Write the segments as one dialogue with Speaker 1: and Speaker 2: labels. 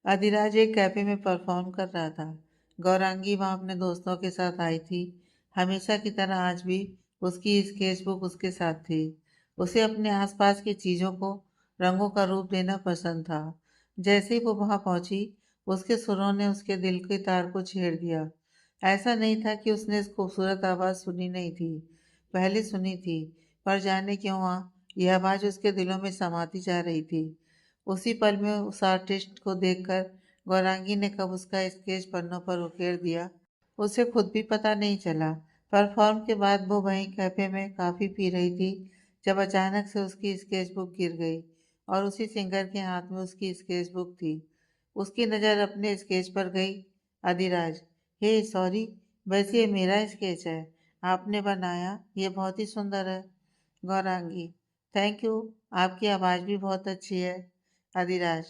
Speaker 1: अधिराज एक कैफे में परफॉर्म कर रहा था। गौरांगी वहां अपने दोस्तों के साथ आई थी। हमेशा की तरह आज भी उसकी स्केचबुक उसके साथ थी। उसे अपने आसपास की चीजों को रंगों का रूप देना पसंद था। जैसे ही वो वहां पहुंची, उसके सुरों ने उसके दिल के तार को छेड़ दिया। ऐसा नहीं था कि उसने इस खूबसूरत आवाज सुनी नहीं थी, पहले सुनी थी, पर जाने क्यों यह आवाज उसके दिलों में समाती जा रही थी। उसी पल में उस आर्टिस्ट को देखकर गौरांगी ने कब उसका स्केच पन्नों पर उकेर दिया, उसे खुद भी पता नहीं चला। परफॉर्म के बाद वो वहीं कैफे में कॉफी पी रही थी जब अचानक से उसकी स्केचबुक गिर गई और उसी सिंगर के हाथ में उसकी स्केचबुक थी। उसकी नज़र अपने स्केच पर गई। अधिराज, हे सॉरी, वैसे ये मेरा स्केच है, आपने बनाया, ये बहुत ही सुंदर है। गौरांगी, थैंक यू, आपकी आवाज़ भी बहुत अच्छी है। अधिराज,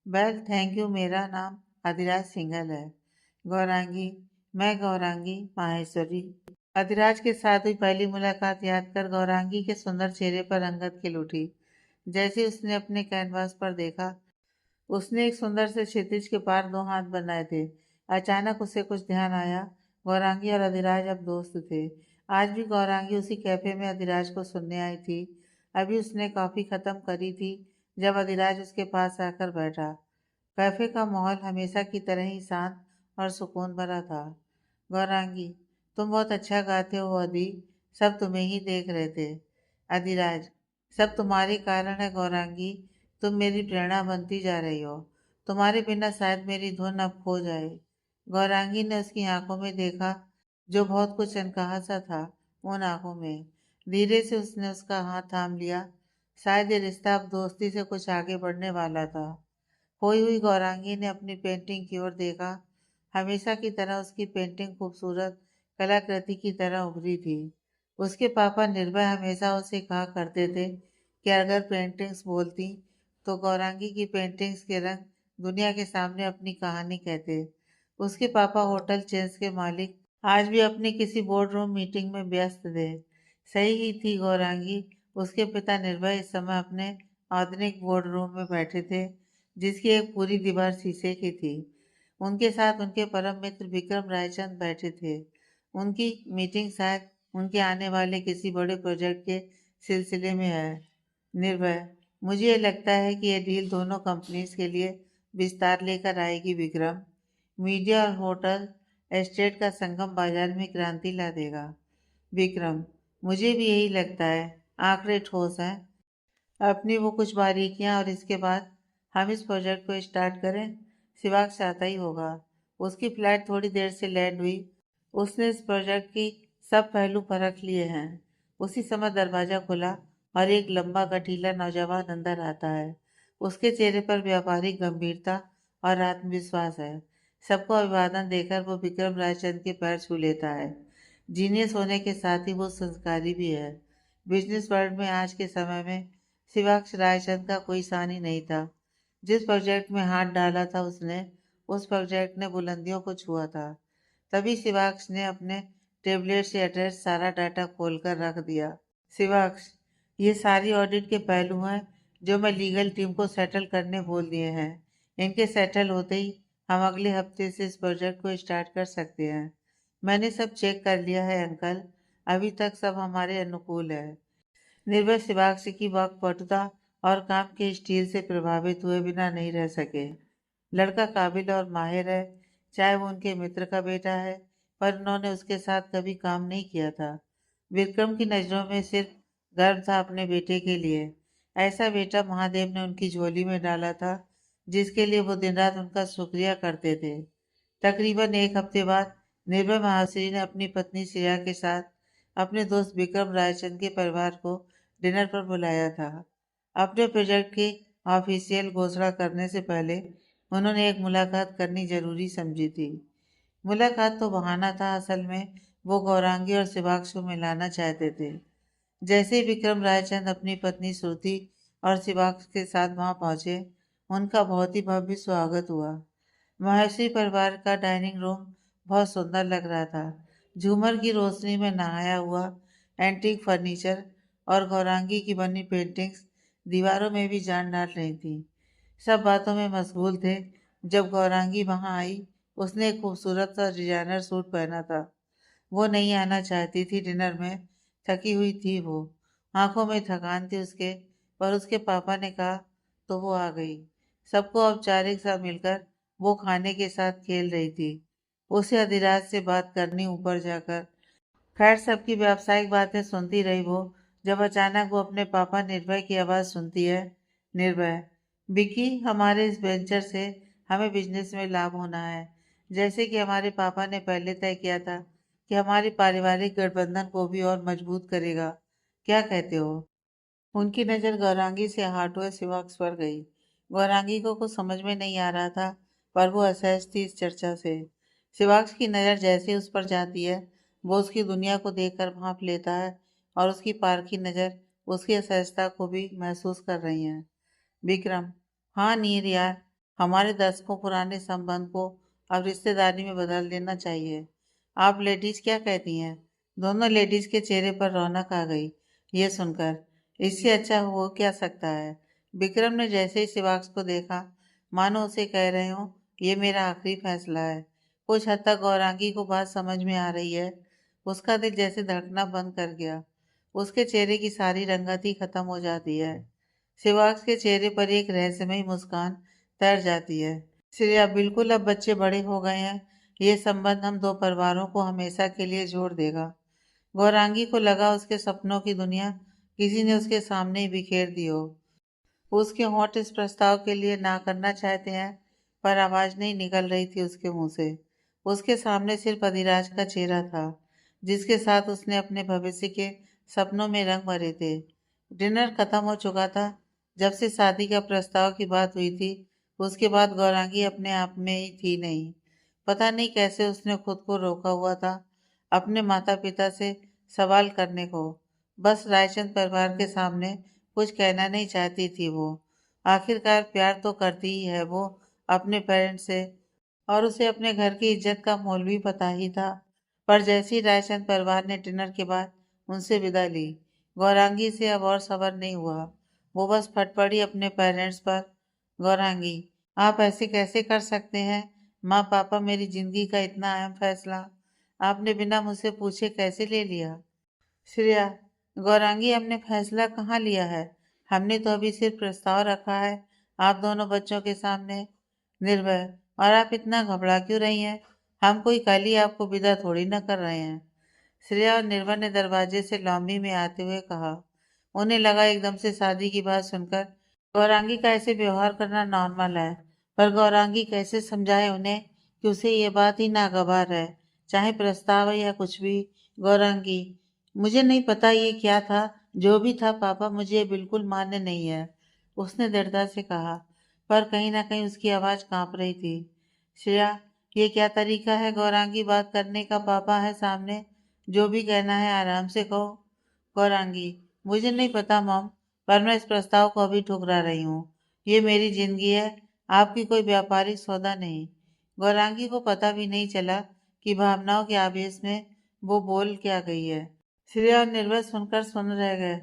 Speaker 1: वेल थैंक यू, मेरा नाम अधिराज सिंघल है। गौरांगी, मैं गौरांगी माहेश्वरी। अधिराज के साथ हुई पहली मुलाकात याद कर गौरांगी के सुंदर चेहरे पर रंगत खिल उठी। जैसे उसने अपने कैनवास पर देखा, उसने एक सुंदर से क्षितिज के पार दो हाथ बनाए थे। अचानक उसे कुछ ध्यान आया। गौरांगी और अधिराज अब दोस्त थे। आज भी गौरांगी उसी कैफे में अधिराज को सुनने आई थी। अभी उसने कॉफी खत्म करी थी जब अधिराज उसके पास आकर बैठा। कैफे का माहौल हमेशा की तरह ही शांत और सुकून भरा था। गौरांगी, तुम बहुत अच्छा गाते हो अदी, सब तुम्हें ही देख रहे थे। अधिराज, सब तुम्हारे कारण है गौरांगी, तुम मेरी प्रेरणा बनती जा रही हो। तुम्हारे बिना शायद मेरी धुन अब खो जाए। गौरांगी ने उसकी आंखों में देखा, जो बहुत कुछ अनकहा सा था उन आंखों में। धीरे से उसने उसका हाथ थाम लिया। शायद ये रिश्ता अब दोस्ती से कुछ आगे बढ़ने वाला था। खोई हुई गौरांगी ने अपनी पेंटिंग की ओर देखा। हमेशा की तरह उसकी पेंटिंग खूबसूरत कलाकृति की तरह उभरी थी। उसके पापा निर्भय हमेशा उसे कहा करते थे कि अगर पेंटिंग्स बोलती तो गौरांगी की पेंटिंग्स के रंग दुनिया के सामने अपनी कहानी कहते। उसके पापा होटल चेन्स के मालिक आज भी अपनी किसी बोर्ड रूम मीटिंग में व्यस्त थे। सही ही थी गौरांगी, उसके पिता निर्भय इस समय अपने आधुनिक बोर्ड रूम में बैठे थे, जिसकी एक पूरी दीवार शीशे की थी। उनके साथ उनके परम मित्र विक्रम रायचंद बैठे थे। उनकी मीटिंग शायद उनके आने वाले किसी बड़े प्रोजेक्ट के सिलसिले में है। निर्भय, मुझे ये लगता है कि ये डील दोनों कंपनीज के लिए विस्तार लेकर आएगी विक्रम। मीडिया और होटल एस्टेट का संगम बाजार में क्रांति ला देगा। विक्रम, मुझे भी यही लगता है, आंकड़े ठोस हैं, अपनी वो कुछ बारीकियां, और इसके बाद हम इस प्रोजेक्ट को स्टार्ट करें। शिवाक चाहता ही होगा। उसकी फ्लाइट थोड़ी देर से लैंड हुई। उसने इस प्रोजेक्ट की सब पहलू परख लिए हैं। उसी समय दरवाजा खुला और एक लंबा गठीला नौजवान अंदर आता है। उसके चेहरे पर व्यापारिक गंभीरता और आत्मविश्वास है। सबको अभिवादन देकर वो विक्रम रायचंद के पैर छू लेता है। जीनियस होने के साथ ही वो संस्कारी भी है। बिजनेस वर्ल्ड में आज के समय में शिवाक्ष रायचंद का कोई सानी नहीं था। जिस प्रोजेक्ट में हाथ डाला था उसने, उस प्रोजेक्ट ने बुलंदियों को छुआ था। तभी शिवाक्ष ने अपने टेबलेट से अटैच सारा डाटा खोलकर रख दिया। शिवाक्ष, ये सारी ऑडिट के पहलू हैं जो मैं लीगल टीम को सेटल करने बोल दिए हैं। इनके सेटल होते ही हम अगले हफ्ते से इस प्रोजेक्ट को स्टार्ट कर सकते हैं। मैंने सब चेक कर लिया है अंकल, अभी तक सब हमारे अनुकूल है। निर्भय शिवाक्ष की वाक्पटुता और काम के स्टील से प्रभावित हुए बिना नहीं रह सके। लड़का काबिल और माहिर है, चाहे वो उनके मित्र का बेटा है, पर उन्होंने उसके साथ कभी काम नहीं किया था। विक्रम की नज़रों में सिर्फ गर्व था अपने बेटे के लिए। ऐसा बेटा महादेव ने उनकी झोली में डाला था, जिसके लिए वो दिन रात उनका शुक्रिया करते थे। तकरीबन एक हफ्ते बाद निर्भय महाश्री ने अपनी पत्नी श्रेया के साथ अपने दोस्त विक्रम रायचंद के परिवार को डिनर पर बुलाया था। अपने प्रोजेक्ट की ऑफिशियल घोषणा करने से पहले उन्होंने एक मुलाकात करनी जरूरी समझी थी। मुलाकात तो बहाना था, असल में वो गौरांगी और शिवाक्ष को मिलाना चाहते थे। जैसे ही विक्रम रायचंद अपनी पत्नी श्रुति और शिवाक्ष के साथ वहां पहुंचे, उनका बहुत ही भव्य स्वागत हुआ। महर्षि परिवार का डाइनिंग रूम बहुत सुंदर लग रहा था। झूमर की रोशनी में नहाया हुआ एंटीक फर्नीचर और गौरांगी की बनी पेंटिंग्स दीवारों में भी जान डाल रही थी। सब बातों में मशगूल थे। जब गौरांगी वहां आई, उसने एक खूबसूरत सा डिजाइनर सूट पहना था। वो नहीं आना चाहती थी डिनर में, थकी हुई थी वो, आंखों में थकान थी उसके, पर उसके पापा ने कहा तो वो आ गई। सबको औपचारिक सा मिलकर वो खाने के साथ खेल रही थी। उसे अधिराज से बात करनी ऊपर जाकर। खैर सबकी व्यावसायिक बातें सुनती रही वो, जब अचानक वो अपने पापा निर्भय की आवाज़ सुनती है। निर्भय, विकी, हमारे इस वेंचर से हमें बिजनेस में लाभ होना है, जैसे कि हमारे पापा ने पहले तय किया था कि हमारी पारिवारिक गठबंधन को भी और मजबूत करेगा। क्या कहते हो? उनकी नज़र गौरांगी से हाटुए शिवाक्स पर गई। गौरांगी को कुछ समझ में नहीं आ रहा था, पर वो असहज थी इस चर्चा से। शिवाक्स की नज़र जैसे उस पर जाती है, वो उसकी दुनिया को देखकर भांप लेता है, और उसकी पारखी नज़र उसकी असहजता को भी महसूस कर रही है। विक्रम, हाँ नीर यार, हमारे दशकों पुराने संबंध को अब रिश्तेदारी में बदल देना चाहिए। आप लेडीज क्या कहती हैं? दोनों लेडीज के चेहरे पर रौनक आ गई ये सुनकर। इससे अच्छा हो क्या सकता है? विक्रम ने जैसे ही शिवाक्स को देखा, मानो उसे कह रहे हो ये मेरा आखिरी फैसला है। कुछ हद तक गौरांगी को बात समझ में आ रही है। उसका दिल जैसे धड़कना बंद कर गया। उसके चेहरे की सारी रंगत ही खत्म हो जाती है। शिवाक्स के चेहरे पर एक रहस्यमयी मुस्कान तैर जाती है। श्रेया, बिल्कुल अब बच्चे बड़े हो गए हैं। ये संबंध हम दो परिवारों को हमेशा के लिए जोड़ देगा। गौरांगी को लगा उसके सपनों की दुनिया किसी ने उसके सामने ही बिखेर दी हो। उसके होंठ इस प्रस्ताव के लिए ना करना चाहते हैं, पर आवाज नहीं निकल रही थी उसके मुंह से। उसके सामने सिर्फ अधिराज का चेहरा था, जिसके साथ उसने अपने भविष्य के सपनों में रंग भरे थे। डिनर खत्म हो चुका था। जब से शादी का प्रस्ताव की बात हुई थी, उसके बाद गौरांगी अपने आप में ही थी नहीं। पता नहीं कैसे उसने खुद को रोका हुआ था अपने माता पिता से सवाल करने को। बस रायचंद परिवार के सामने कुछ कहना नहीं चाहती थी वो। आखिरकार प्यार तो करती ही है वो अपने पेरेंट्स से, और उसे अपने घर की इज्जत का मोल भी पता ही था। पर जैसे ही रायचंद परिवार ने डिनर के बाद उनसे विदा ली, गौरांगी से अब और सब्र नहीं हुआ। वो बस फट पड़ी अपने पेरेंट्स पर। गौरांगी, आप ऐसे कैसे कर सकते हैं? माँ पापा, मेरी जिंदगी का इतना अहम फैसला आपने बिना मुझसे पूछे कैसे ले लिया? श्रेया, गौरांगी, हमने फैसला कहाँ लिया है? हमने तो अभी सिर्फ प्रस्ताव रखा है आप दोनों बच्चों के सामने। निर्भय, और आप इतना घबरा क्यों रही हैं? हम कोई कल ही आपको विदा थोड़ी न कर रहे हैं। श्रेया और निर्भय ने दरवाजे से लॉबी में आते हुए कहा। उन्हें लगा एकदम से शादी की बात सुनकर गौरांगी का ऐसे व्यवहार करना नॉर्मल है, पर गौरांगी कैसे समझाए उन्हें कि उसे ये बात ही नागवार है, चाहे प्रस्ताव है या कुछ भी। गौरांगी, मुझे नहीं पता ये क्या था, जो भी था पापा, मुझे ये बिल्कुल मान्य नहीं है, उसने दृढ़ता से कहा, पर कहीं ना कहीं उसकी आवाज कांप रही थी। श्रेया, ये क्या तरीका है गौरांगी बात करने का? पापा है सामने, जो भी कहना है आराम से कहो। गौरांगी, मुझे नहीं पता मॉम, पर मैं इस प्रस्ताव को अभी ठुकरा रही हूँ। ये मेरी जिंदगी है, आपकी कोई व्यापारिक सौदा नहीं। गौरांगी को पता भी नहीं चला कि भावनाओं के आवेश में वो बोल क्या गई है। श्रेया और निर्भय सुनकर सुन रह गए।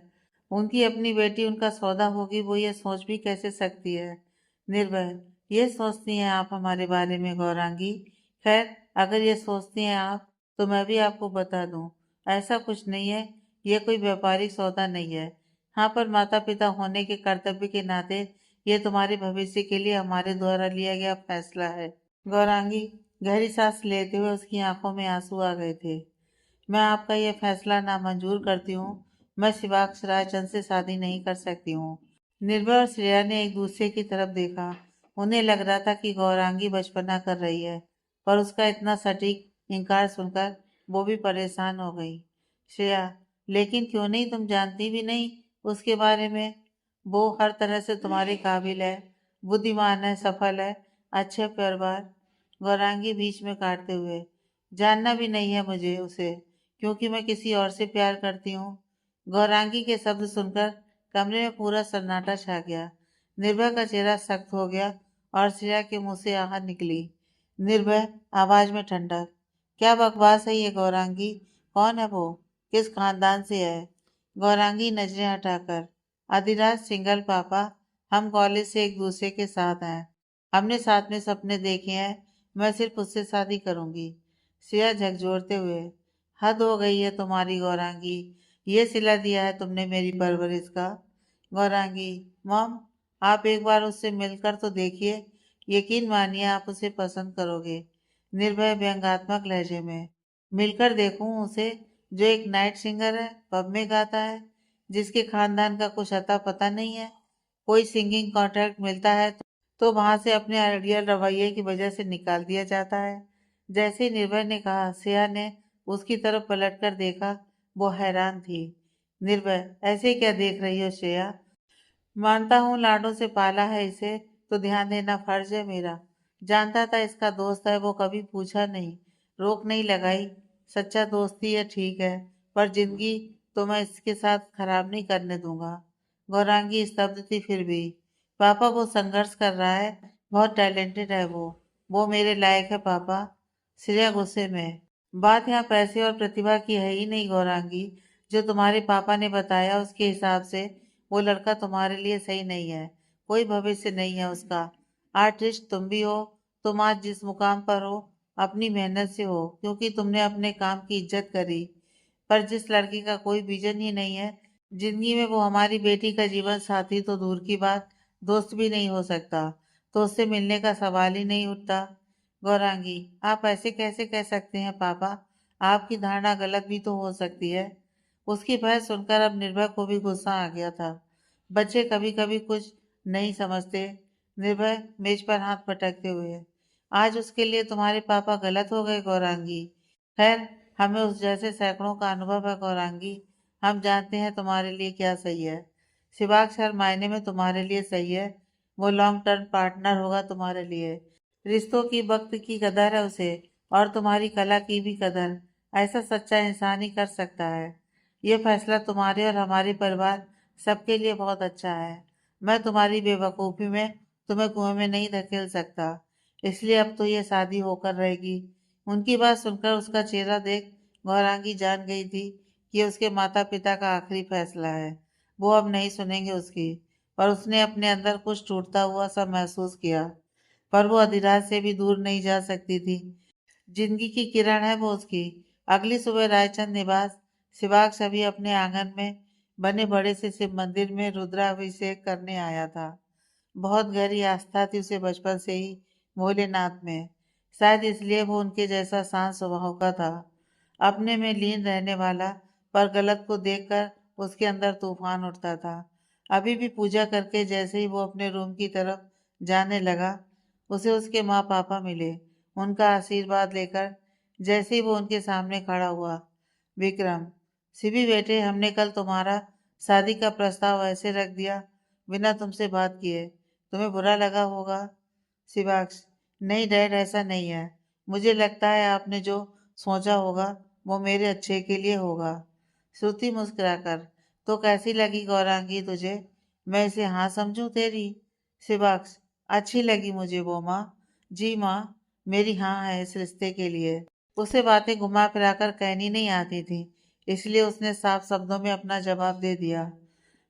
Speaker 1: उनकी अपनी बेटी उनका सौदा होगी, वो ये सोच भी कैसे सकती है? निर्भय, ये सोचती हैं आप हमारे बारे में गौरांगी? खैर, अगर ये सोचती हैं आप, तो मैं भी आपको बता दूं, ऐसा कुछ नहीं है। ये कोई व्यापारिक सौदा नहीं है। हाँ, पर माता पिता होने के कर्तव्य के नाते ये तुम्हारे भविष्य के लिए हमारे द्वारा लिया गया फैसला है। गौरांगी गहरी सांस लेते हुए उसकी आंखों में आंसू आ गए थे। मैं आपका यह फैसला नामंजूर करती हूँ। मैं शिवाक्ष रायचंद से शादी नहीं कर सकती हूँ। निर्भय और श्रेया ने एक दूसरे की तरफ देखा। उन्हें लग रहा था कि गौरांगी बचपना कर रही है, पर उसका इतना सटीक इनकार सुनकर वो भी परेशान हो गई। श्रेया, लेकिन क्यों नहीं? तुम जानती भी नहीं उसके बारे में। वो हर तरह से तुम्हारे काबिल है, बुद्धिमान है, सफल है, अच्छे परिवार। गौरांगी बीच में काटते हुए, जानना भी नहीं है मुझे उसे, क्योंकि मैं किसी और से प्यार करती हूँ। गौरांगी के शब्द सुनकर कमरे में पूरा सन्नाटा छा गया। निर्भय का चेहरा सख्त हो गया और श्रेया के मुंह से आहट निकली। निर्भय, आवाज में ठंडक। क्या बकवास है ये गौरांगी? कौन है वो? किस खानदान से है? गौरांगी नजरें हटाकर, अधिराज सिंगल पापा, हम कॉलेज से एक दूसरे के साथ हैं। हमने साथ में सपने देखे हैं, मैं सिर्फ उससे शादी करूंगी। सिया झकझोरते हुए, हद हो गई है तुम्हारी गौरांगी, ये सिला दिया है तुमने मेरी परवरिश का। गौरांगी, मॉम, आप एक बार उससे मिलकर तो देखिए, यकीन मानिए आप उसे पसंद करोगे। निर्भय व्यंग्यात्मक लहजे में, मिलकर देखूं उसे, जो एक नाइट सिंगर है, पब में गाता है, जिसके खानदान का कुछ अता पता नहीं है, कोई सिंगिंग कॉन्ट्रैक्ट मिलता है तो वहां से अपने आइडियल रवैये की वजह से निकाल दिया जाता है। जैसे ही निर्भय ने कहा, सिया ने उसकी तरफ पलटकर देखा। वो हैरान थी। निर्भय, ऐसे क्या देख रही हो श्रेया? मानता हूँ लाडों से पाला है इसे, तो ध्यान देना फर्ज है मेरा। जानता था इसका दोस्त है, वो कभी पूछा नहीं, रोक नहीं लगाई। सच्चा दोस्ती है ठीक है, पर जिंदगी तो मैं इसके साथ खराब नहीं करने दूंगा। गौरांगी स्तब्ध थी फिर भी। पापा, वो संघर्ष कर रहा है, बहुत टैलेंटेड है वो मेरे लायक है पापा। श्रेया गुस्से में, बात यहाँ पैसे और प्रतिभा की है ही नहीं गौरांगी। जो तुम्हारे पापा ने बताया उसके हिसाब से वो लड़का तुम्हारे लिए सही नहीं है, कोई भविष्य नहीं है उसका। आर्टिस्ट तुम भी हो, तुम आज जिस मुकाम पर हो अपनी मेहनत से हो, क्योंकि तुमने अपने काम की इज्जत करी। पर जिस लड़की का कोई विजन ही नहीं है जिंदगी में, वो हमारी बेटी का जीवन साथी तो दूर की बात, दोस्त भी नहीं हो सकता, तो उससे मिलने का सवाल ही नहीं उठता। गौरांगी, आप ऐसे कैसे कह सकते हैं पापा? आपकी धारणा गलत भी तो हो सकती है। उसकी बहस सुनकर अब निर्भय को भी गुस्सा आ गया था। बच्चे कभी कभी कुछ नहीं समझते। निर्भय मेज पर हाथ पटकते हुए, आज उसके लिए तुम्हारे पापा गलत हो गए गौरांगी। खैर, हमें उस जैसे सैकड़ों का अनुभव है गौरांगी, हम जानते हैं तुम्हारे लिए क्या सही है। शिवाक्ष हर मायने में तुम्हारे लिए सही है, वो लॉन्ग टर्म पार्टनर होगा तुम्हारे लिए। रिश्तों की वक्त की कदर है उसे, और तुम्हारी कला की भी कदर ऐसा सच्चा इंसान ही कर सकता है। ये फैसला तुम्हारे और हमारे परिवार सबके लिए बहुत अच्छा है। मैं तुम्हारी बेवकूफ़ी में तुम्हें कुएं में नहीं धकेल सकता, इसलिए अब तो ये शादी होकर रहेगी। उनकी बात सुनकर उसका चेहरा देख गौरांगी जान गई थी कि उसके माता पिता का आखिरी फैसला है, वो अब नहीं सुनेंगे उसकी। पर उसने अपने अंदर कुछ टूटता हुआ सा महसूस किया, पर वो अधिराज से भी दूर नहीं जा सकती थी। जिंदगी की किरण है वो उसकी। अगली सुबह रायचंद निवास, शिवाक्ष अभी अपने आंगन में बने बड़े से शिव मंदिर में रुद्राभिषेक करने आया था। बहुत गहरी आस्था थी उसे बचपन से ही भोलेनाथ में, शायद इसलिए वो उनके जैसा शांत स्वभाव का था, अपने में लीन रहने वाला। पर गलत को देखकर उसके अंदर तूफान उठता था। अभी भी पूजा करके जैसे ही वो अपने रूम की तरफ जाने लगा, उसे उसके माँ पापा मिले। उनका आशीर्वाद लेकर जैसे ही वो उनके सामने खड़ा हुआ, विक्रम, शिवी बेटे, हमने कल तुम्हारा शादी का प्रस्ताव ऐसे रख दिया बिना तुमसे बात किए, तुम्हें बुरा लगा होगा। शिवाक्ष, नहीं डैड, ऐसा नहीं है। मुझे लगता है आपने जो सोचा होगा वो मेरे अच्छे के लिए होगा। श्रुति मुस्कुराकर, तो कैसी लगी गौरांगी तुझे? मैं इसे हाँ समझूं तेरी? शिवाक्ष, अच्छी लगी मुझे वो माँ। जी माँ, मेरी हाँ है इस रिश्ते के लिए। उसे बातें घुमा फिराकर कहनी नहीं आती थी, इसलिए उसने साफ शब्दों में अपना जवाब दे दिया।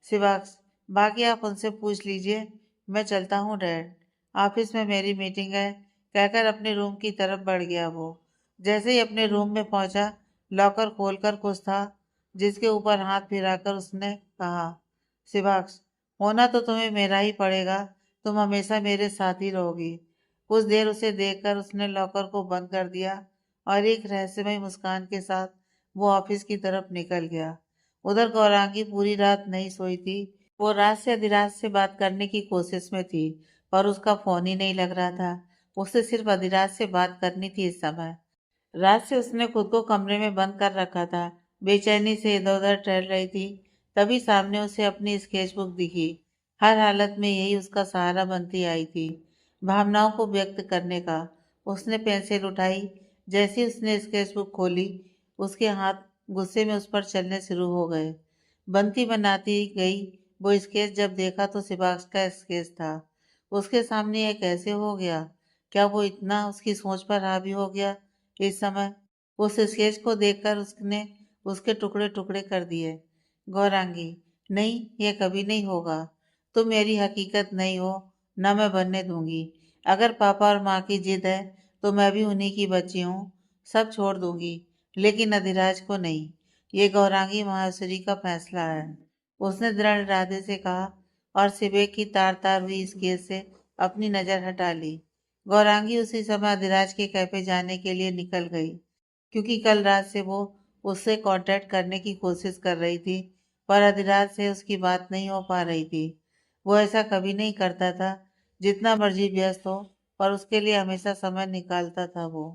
Speaker 1: शिवाक्ष, बाकी आप उनसे पूछ लीजिए, मैं चलता हूँ डैड, ऑफिस में मेरी मीटिंग है, कहकर अपने रूम की तरफ बढ़ गया वो। जैसे ही अपने रूम में पहुंचा, लॉकर खोलकर कुछ था जिसके ऊपर हाथ फिराकर उसने कहा, शिवाक्ष, होना तो तुम्हें मेरा ही पड़ेगा, तुम हमेशा मेरे साथ ही रहोगी। कुछ देर उसे देखकर उसने लॉकर को बंद कर दिया और एक रहस्यमय मुस्कान के साथ वो ऑफिस की तरफ निकल गया। उधर गौरांगी पूरी रात नहीं सोई थी। वो रात से अधिराज से बात करने की कोशिश में थी, पर उसका फोन ही नहीं लग रहा था। उसे सिर्फ अधिराज से बात करनी थी इस समय। रात से उसने खुद को कमरे में बंद कर रखा था, बेचैनी से इधर उधर टहल रही थी। तभी सामने उसे अपनी स्केचबुक दिखी। हर हालत में यही उसका सहारा बनती आई थी, भावनाओं को व्यक्त करने का। उसने पेंसिल उठाई। जैसे ही उसने स्केचबुक खोली, उसके हाथ गुस्से में उस पर चलने शुरू हो गए। बनती बनाती गई वो स्केच, जब देखा तो शिवाक्ष का स्केच था। उसके सामने यह कैसे हो गया? क्या वो इतना उसकी सोच पर हावी हो गया इस समय? उस स्केच को देखकर उसने उसके टुकड़े टुकड़े कर दिए। गौरांगी, नहीं, यह कभी नहीं होगा। तुम मेरी हकीकत नहीं हो, न मैं बनने दूंगी। अगर पापा और माँ की जिद है तो मैं भी उन्हीं की बच्ची हूँ, सब छोड़ दूंगी, लेकिन अधिराज को नहीं। ये गौरांगी माहेश्वरी का फैसला है, उसने दृढ़ इरादे से कहा और सिबेक की तार तार हुई इस केस से अपनी नजर हटा ली। गौरांगी उसी समय अधिराज के कैफे जाने के लिए निकल गई, क्योंकि कल रात से वो उससे कांटेक्ट करने की कोशिश कर रही थी, पर अधिराज से उसकी बात नहीं हो पा रही थी। वो ऐसा कभी नहीं करता था, जितना मर्जी व्यस्त हो, पर उसके लिए हमेशा समय निकालता था वो।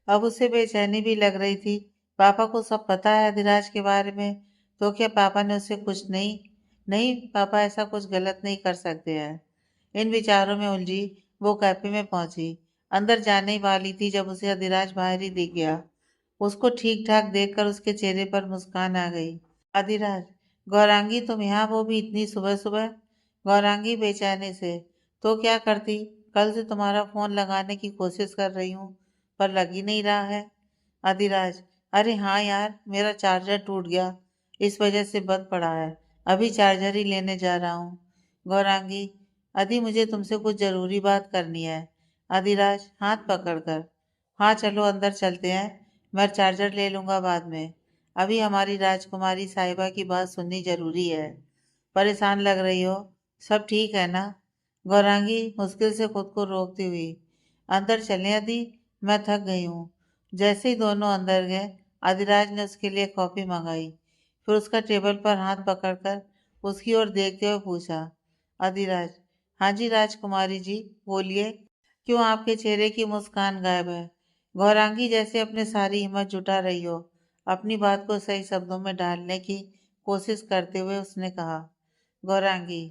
Speaker 1: अब उसे बेचैनी भी लग रही थी। पापा को सब पता है अधिराज के बारे में, तो क्या पापा ने उसे कुछ नहीं? नहीं, पापा ऐसा कुछ गलत नहीं कर सकते हैं। इन विचारों में उलझी वो कैफे में पहुंची। अंदर जाने ही वाली थी जब उसे अधिराज बाहर ही दिख गया। उसको ठीक ठाक देखकर उसके चेहरे पर मुस्कान आ गई। अधिराज, गौरांगी तुम यहाँ, वो भी इतनी सुबह सुबह? गौरांगी बेचैनी से, तो क्या करती, कल से तुम्हारा फोन लगाने की कोशिश कर रही हूँ, पर लग ही नहीं रहा है। अधिराज, अरे हाँ यार, मेरा चार्जर टूट गया, इस वजह से बंद पड़ा है, अभी चार्जर ही लेने जा रहा हूँ। गौरांगी, अधी मुझे तुमसे कुछ जरूरी बात करनी है। अधिराज हाथ पकड़कर, हाँ चलो अंदर चलते हैं, मैं चार्जर ले लूंगा बाद में, अभी हमारी राजकुमारी साहिबा की बात सुननी जरूरी है। परेशान लग रही हो, सब ठीक है ना? गौरांगी मुश्किल से खुद को रोकती हुई, अंदर चलें अदी, मैं थक गई हूँ। जैसे ही दोनों अंदर गए, अधिराज ने उसके लिए कॉफी मंगाई, फिर उसका टेबल पर हाथ पकड़कर उसकी ओर देखते हुए पूछा। अधिराज, हाँ जी राजकुमारी जी, बोलिए, क्यों आपके चेहरे की मुस्कान गायब है? गौरांगी जैसे अपने सारी हिम्मत जुटा रही हो, अपनी बात को सही शब्दों में डालने की कोशिश करते हुए उसने कहा। गौरांगी,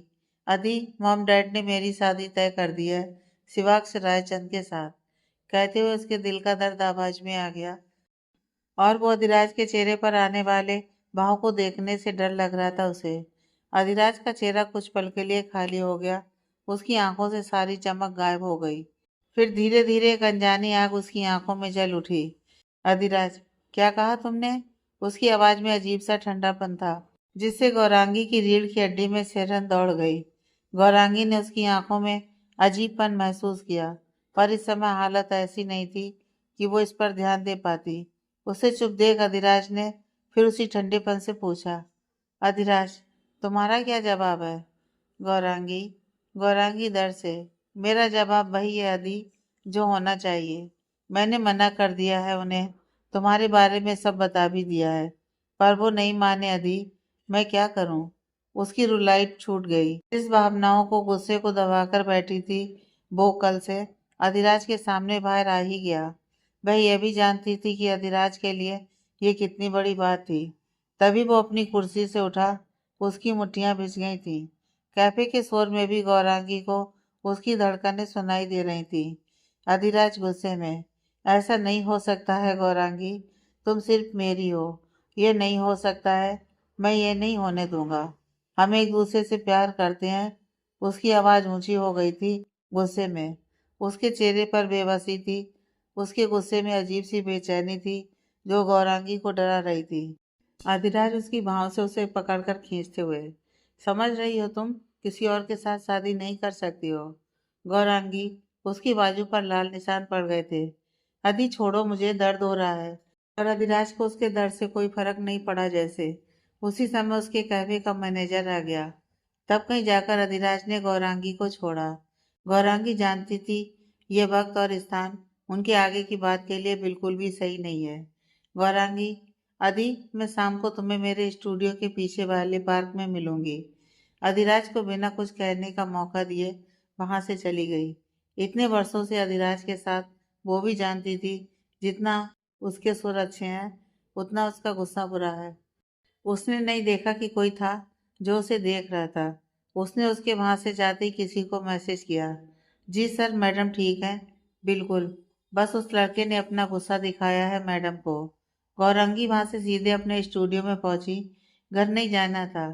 Speaker 1: अदी, मॉम डैड ने मेरी शादी तय कर दी है शिवाक्ष रायचंद के साथ। कहते हुए उसके दिल का दर्द आवाज में आ गया, और वो अधिराज के चेहरे पर आने वाले भाव को देखने से डर लग रहा था उसे। अधिराज का चेहरा कुछ पल के लिए खाली हो गया, उसकी आंखों से सारी चमक गायब हो गई। फिर धीरे धीरे एक अनजानी आग उसकी आंखों में जल उठी। अधिराज, क्या कहा तुमने? उसकी आवाज में अजीब सा ठंडापन था, जिससे गौरांगी की रीढ़ की हड्डी में सिरहन दौड़ गई। गौरांगी ने उसकी आंखों में अजीबपन महसूस किया, पर इस समय हालत ऐसी नहीं थी कि वो इस पर ध्यान दे पाती। उसे चुप देख अधिराज ने फिर उसी ठंडेपन से पूछा, अधिराज, तुम्हारा क्या जवाब है? गौरांगी, गौरांगी दर से, मेरा जवाब वही है अदी, जो होना चाहिए। मैंने मना कर दिया है उन्हें, तुम्हारे बारे में सब बता भी दिया है, पर वो नहीं माने अदी, मैं क्या करूं? उसकी रुलाइट छूट गई। इस भावनाओं को, गुस्से को दबाकर बैठी थी वो कल से, अधिराज के सामने बाहर आ ही गया। वह यह भी जानती थी कि अधिराज के लिए ये कितनी बड़ी बात थी। तभी वो अपनी कुर्सी से उठा, उसकी मुट्ठियां भिज गई थी। कैफे के शोर में भी गौरांगी को उसकी धड़कनें सुनाई दे रही थी। अधिराज गुस्से में, ऐसा नहीं हो सकता है गौरांगी, तुम सिर्फ मेरी हो, ये नहीं हो सकता है, मैं ये नहीं होने दूंगा। हम एक दूसरे से प्यार करते हैं। उसकी आवाज ऊंची हो गई थी गुस्से में। उसके चेहरे पर बेबसी थी, उसके गुस्से में अजीब सी बेचैनी थी जो गौरांगी को डरा रही थी। अधिराज उसकी बाहों से उसे पकड़कर खींचते हुए, समझ रही हो तुम किसी और के साथ शादी नहीं कर सकती हो? गौरांगी, उसकी बाजू पर लाल निशान पड़ गए थे। अदी छोड़ो, मुझे दर्द हो रहा है। पर अधिराज को उसके दर्द से कोई फर्क नहीं पड़ा जैसे। उसी समय उसके कैफे का मैनेजर आ गया। तब कहीं जाकर अधिराज ने गौरांगी को छोड़ा। गौरांगी जानती थी ये वक्त और स्थान उनके आगे की बात के लिए बिल्कुल भी सही नहीं है। गौरांगी, अदी, मैं शाम को तुम्हें मेरे स्टूडियो के पीछे वाले पार्क में मिलूंगी। अधिराज को बिना कुछ कहने का मौका दिए वहां से चली गई। इतने वर्षों से अधिराज के साथ वो भी जानती थी, जितना उसके सुर अच्छे हैं, उतना उसका गुस्सा बुरा है। उसने नहीं देखा कि कोई था जो उसे देख रहा था। उसने उसके वहां से जाते ही किसी को मैसेज किया, जी सर, मैडम ठीक है, बिल्कुल, बस उस लड़के ने अपना गुस्सा दिखाया है मैडम को। गौरंगी वहां से सीधे अपने स्टूडियो में पहुंची। घर नहीं जाना था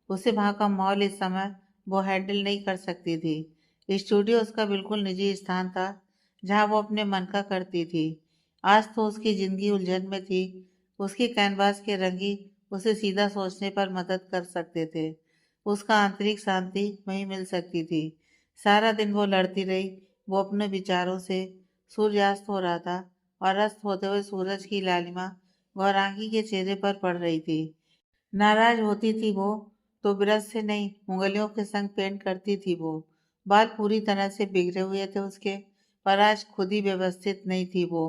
Speaker 1: उसे, वहां का माहौल इस समय वो हैंडल नहीं कर सकती थी। स्टूडियो उसका बिल्कुल निजी स्थान था, जहां वो अपने मन का करती थी। आज तो उसकी जिंदगी उलझन में थी। उसके कैनवास के रंगी उसे सीधा सोचने पर मदद कर सकते थे। उसका आंतरिक शांति वहीं मिल सकती थी। सारा दिन वो लड़ती रही, वो अपने विचारों से। सूर्यास्त हो रहा था और अस्त होते हुए सूरज की लालिमा गौरांगी के चेहरे पर पड़ रही थी। नाराज होती थी वो तो ब्रश से नहीं, उंगलियों के संग पेंट करती थी वो। बाल पूरी तरह से बिगड़े हुए थे उसके, पर आज खुद ही व्यवस्थित नहीं थी वो।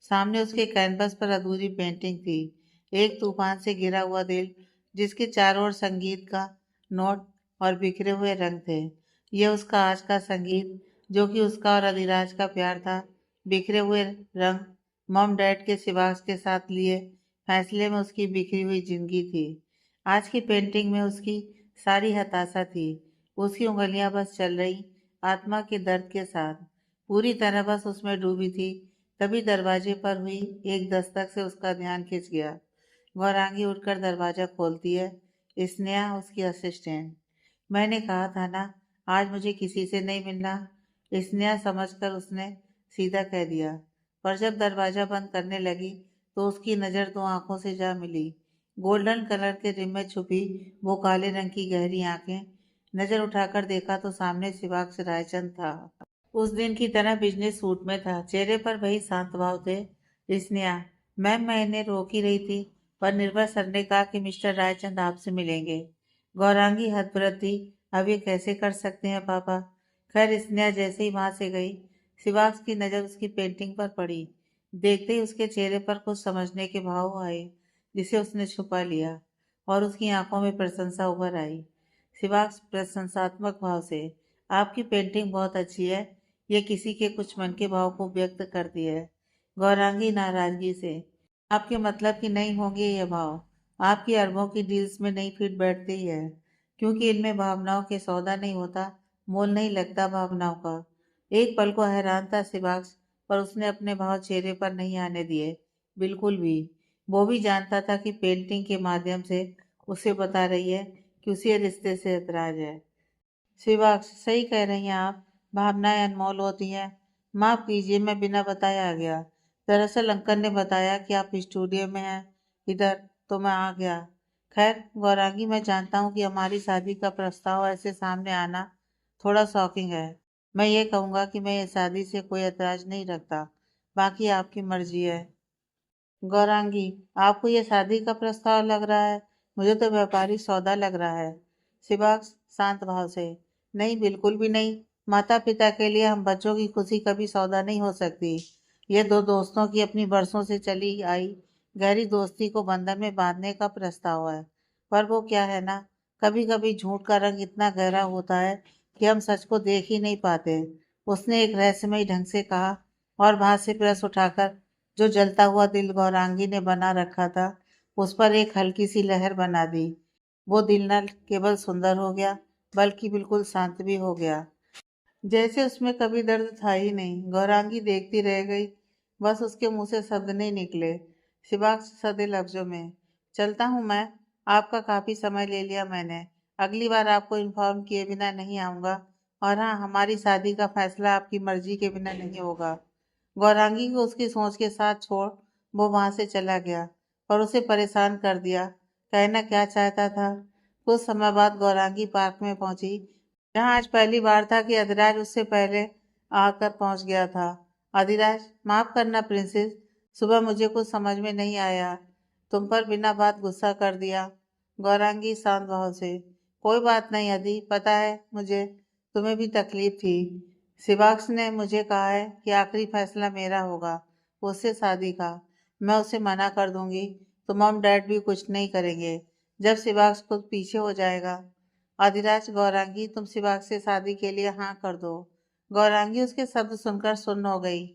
Speaker 1: सामने उसके कैनवस पर अधूरी पेंटिंग थी, एक तूफान से गिरा हुआ दिल, जिसके चारों ओर संगीत का नोट और बिखरे हुए रंग थे। यह उसका आज का संगीत, जो कि उसका और अधिराज का प्यार था। बिखरे हुए रंग मॉम डैड के शिवास के साथ लिए फैसले में उसकी बिखरी हुई जिंदगी थी। आज की पेंटिंग में उसकी सारी हताशा थी। उसकी उंगलियां बस चल रही आत्मा के दर्द के साथ, पूरी तरह बस उसमें डूबी थी। तभी दरवाजे पर हुई एक दस्तक से उसका ध्यान खिंच गया। गौरांगी उठकर दरवाजा खोलती है। स्नेहा उसकी असिस्टेंट। मैंने कहा था ना, आज मुझे किसी से नहीं मिलना। स्नेहा समझकर उसने सीधा कह दिया। पर जब दरवाजा बंद करने लगी तो उसकी नज़र दो आंखों से जा मिली। गोल्डन कलर के रिम में छुपी वो काले रंग की गहरी आंखें। नजर उठाकर देखा तो सामने शिवाक्ष रायचंद था। उस दिन की तरह बिजनेस सूट में था, चेहरे पर वही शांत भाव थे। स्नेहा, मैम मैं इन्हें रोक ही रही थी, पर निर्भय सर ने कहा कि मिस्टर रायचंद आपसे मिलेंगे। गौरांगी हतप्रभ थी, अब ये कैसे कर सकते हैं पापा। खैर स्नेहा जैसे ही वहां से गई, शिवाक्ष की नजर उसकी पेंटिंग पर पड़ी। देखते ही उसके चेहरे पर कुछ समझने के भाव आए, जिसे उसने छुपा लिया, और उसकी आंखों में प्रशंसा उभर आई। शिवाक्ष प्रशंसात्मक भाव से, आपकी पेंटिंग बहुत अच्छी है, ये किसी के कुछ मन के भाव को व्यक्त करती है। गौरांगी नाराजगी से, आपके मतलब की नहीं होंगे ये भाव, आपकी अरबों की डील्स में नहीं फिट बैठते ही है, क्योंकि इनमें भावनाओं के सौदा नहीं होता, मोल नहीं लगता भावनाओं का। एक पल को हैरान था शिवाक्ष, पर उसने अपने भाव चेहरे पर नहीं आने दिए, बिल्कुल भी। वो भी जानता था कि पेंटिंग के माध्यम से उसे बता रही है कि उसे रिश्ते से ऐतराज है। शिवाक्ष, सही कह रही हैं आप, भावनाएं अनमोल होती हैं। माफ कीजिए, मैं बिना बताए आ गया। दरअसल अंकल ने बताया कि आप स्टूडियो में हैं इधर, तो मैं आ गया। खैर गौरांगी, मैं जानता हूँ कि हमारी शादी का प्रस्ताव ऐसे सामने आना थोड़ा शॉकिंग है। मैं ये कहूँगा कि मैं ये शादी से कोई ऐतराज नहीं रखता, बाकी आपकी मर्जी है। गौरांगी, आपको ये शादी का प्रस्ताव लग रहा है, मुझे तो व्यापारी सौदा लग रहा है। शिवाक्ष शांत भाव से, नहीं बिल्कुल भी नहीं। माता पिता के लिए हम बच्चों की खुशी कभी सौदा नहीं हो सकती। ये दो दोस्तों की अपनी बरसों से चली आई गहरी दोस्ती को बंधन में बांधने का प्रस्ताव है। पर वो क्या है ना, कभी कभी झूठ का रंग इतना गहरा होता है कि हम सच को देख ही नहीं पाते। उसने एक रहस्यमयी ढंग से कहा, और वहां से ब्रश उठाकर जो जलता हुआ दिल गौरांगी ने बना रखा था, उस पर एक हल्की सी लहर बना दी। वो दिल न केवल सुंदर हो गया, बल्कि बिल्कुल शांत भी हो गया, जैसे उसमें कभी दर्द था ही नहीं। गौरांगी देखती रह गई, बस उसके मुंह से शब्द नहीं निकले। शिवाक्ष सधे लफ्जों में, चलता हूँ मैं, आपका काफी समय ले लिया मैंने। अगली बार आपको इन्फॉर्म किए बिना नहीं आऊंगा। और हाँ, हमारी शादी का फैसला आपकी मर्जी के बिना नहीं होगा। गौरांगी को उसकी सोच के साथ छोड़ वो वहां से चला गया, और उसे परेशान कर दिया। कहना क्या चाहता था। कुछ समय बाद गौरांगी पार्क में पहुंची, जहाँ आज पहली बार था कि अधिराज उससे पहले आकर पहुंच गया था। अधिराज, माफ करना प्रिंसेस, सुबह मुझे कुछ समझ में नहीं आया, तुम पर बिना बात गुस्सा कर दिया। गौरांगी शांत भाव से, कोई बात नहीं अधी, पता है मुझे तुम्हें भी तकलीफ थी। शिवाक्ष ने मुझे कहा है कि आखिरी फैसला मेरा होगा उससे शादी का। मैं उसे मना कर दूंगी तो मॉम डैड भी कुछ नहीं करेंगे। जब शिवाक्ष खुद पीछे हो जाएगा। अधिराज, गौरांगी तुम शिवाक्ष से शादी के लिए हाँ कर दो। गौरांगी उसके शब्द सुनकर सुन्न हो गई।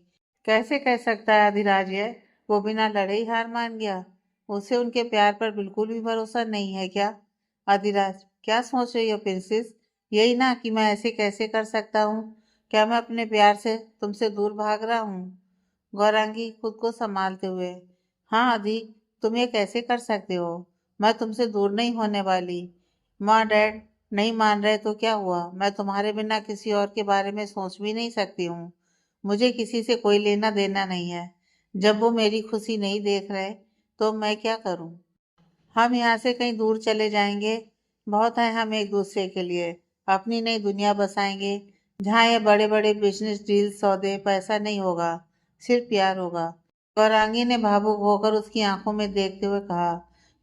Speaker 1: कैसे कह सकता है अधिराज ये, वो बिना लड़े ही हार मान गया। उसे उनके प्यार पर बिल्कुल भी भरोसा नहीं है क्या। अधिराज, क्या सोच रही हो प्रिंसेस, यही ना कि मैं ऐसे कैसे कर सकता हूँ। क्या मैं अपने प्यार से तुमसे दूर भाग रहा हूँ। गौरांगी खुद को संभालते हुए, हाँ अधी, तुम ये कैसे कर सकते हो। मैं तुमसे दूर नहीं होने वाली। माँ डैड नहीं मान रहे तो क्या हुआ, मैं तुम्हारे बिना किसी और के बारे में सोच भी नहीं सकती हूँ। मुझे किसी से कोई लेना देना नहीं है। जब वो मेरी खुशी नहीं देख रहे तो मैं क्या करूँ। हम यहाँ से कहीं दूर चले जाएंगे, बहुत है हम एक दूसरे के लिए, अपनी नई दुनिया बसाएंगे, जहाँ ये बड़े बड़े बिजनेस डील सौदे पैसा नहीं होगा, सिर्फ प्यार होगा। गौरांगी ने भावुक होकर उसकी आंखों में देखते हुए कहा।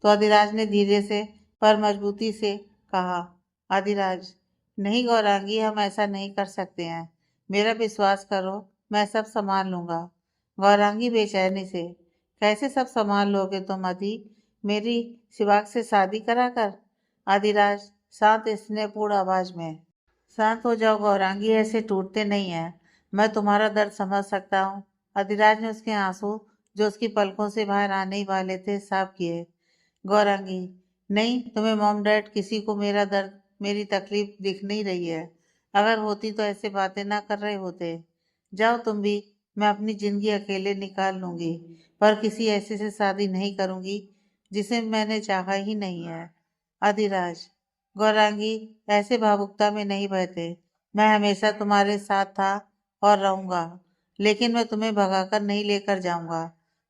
Speaker 1: तो अधिराज ने धीरे से पर मजबूती से कहा, अधिराज, नहीं गौरांगी, हम ऐसा नहीं कर सकते हैं। मेरा विश्वास करो, मैं सब संभाल लूंगा। गौरांगी बेचैनी से, कैसे सब संभाल लोगे तुम अधी, मेरी शिवाक से शादी कराकर? अधिराज शांत स्नेहपूर्ण आवाज में, शांत हो जाओ गौरांगी, ऐसे टूटते नहीं हैं। मैं तुम्हारा दर्द समझ सकता हूँ। अधिराज ने उसके आंसू, जो उसकी पलकों से बाहर आने ही वाले थे, साफ किए। गौरांगी, नहीं, तुम्हें मॉम डैड किसी को मेरा दर्द, मेरी तकलीफ दिख नहीं रही है। अगर होती तो ऐसे बातें ना कर रहे होते। जाओ तुम भी, मैं अपनी जिंदगी अकेले निकाल लूंगी, पर किसी ऐसे से शादी नहीं करूंगी जिसे मैंने चाहा ही नहीं है। अधिराज, गौरांगी, ऐसे भावुकता में नहीं बहते। मैं हमेशा तुम्हारे साथ था और रहूंगा, लेकिन मैं तुम्हें भगाकर नहीं लेकर जाऊंगा।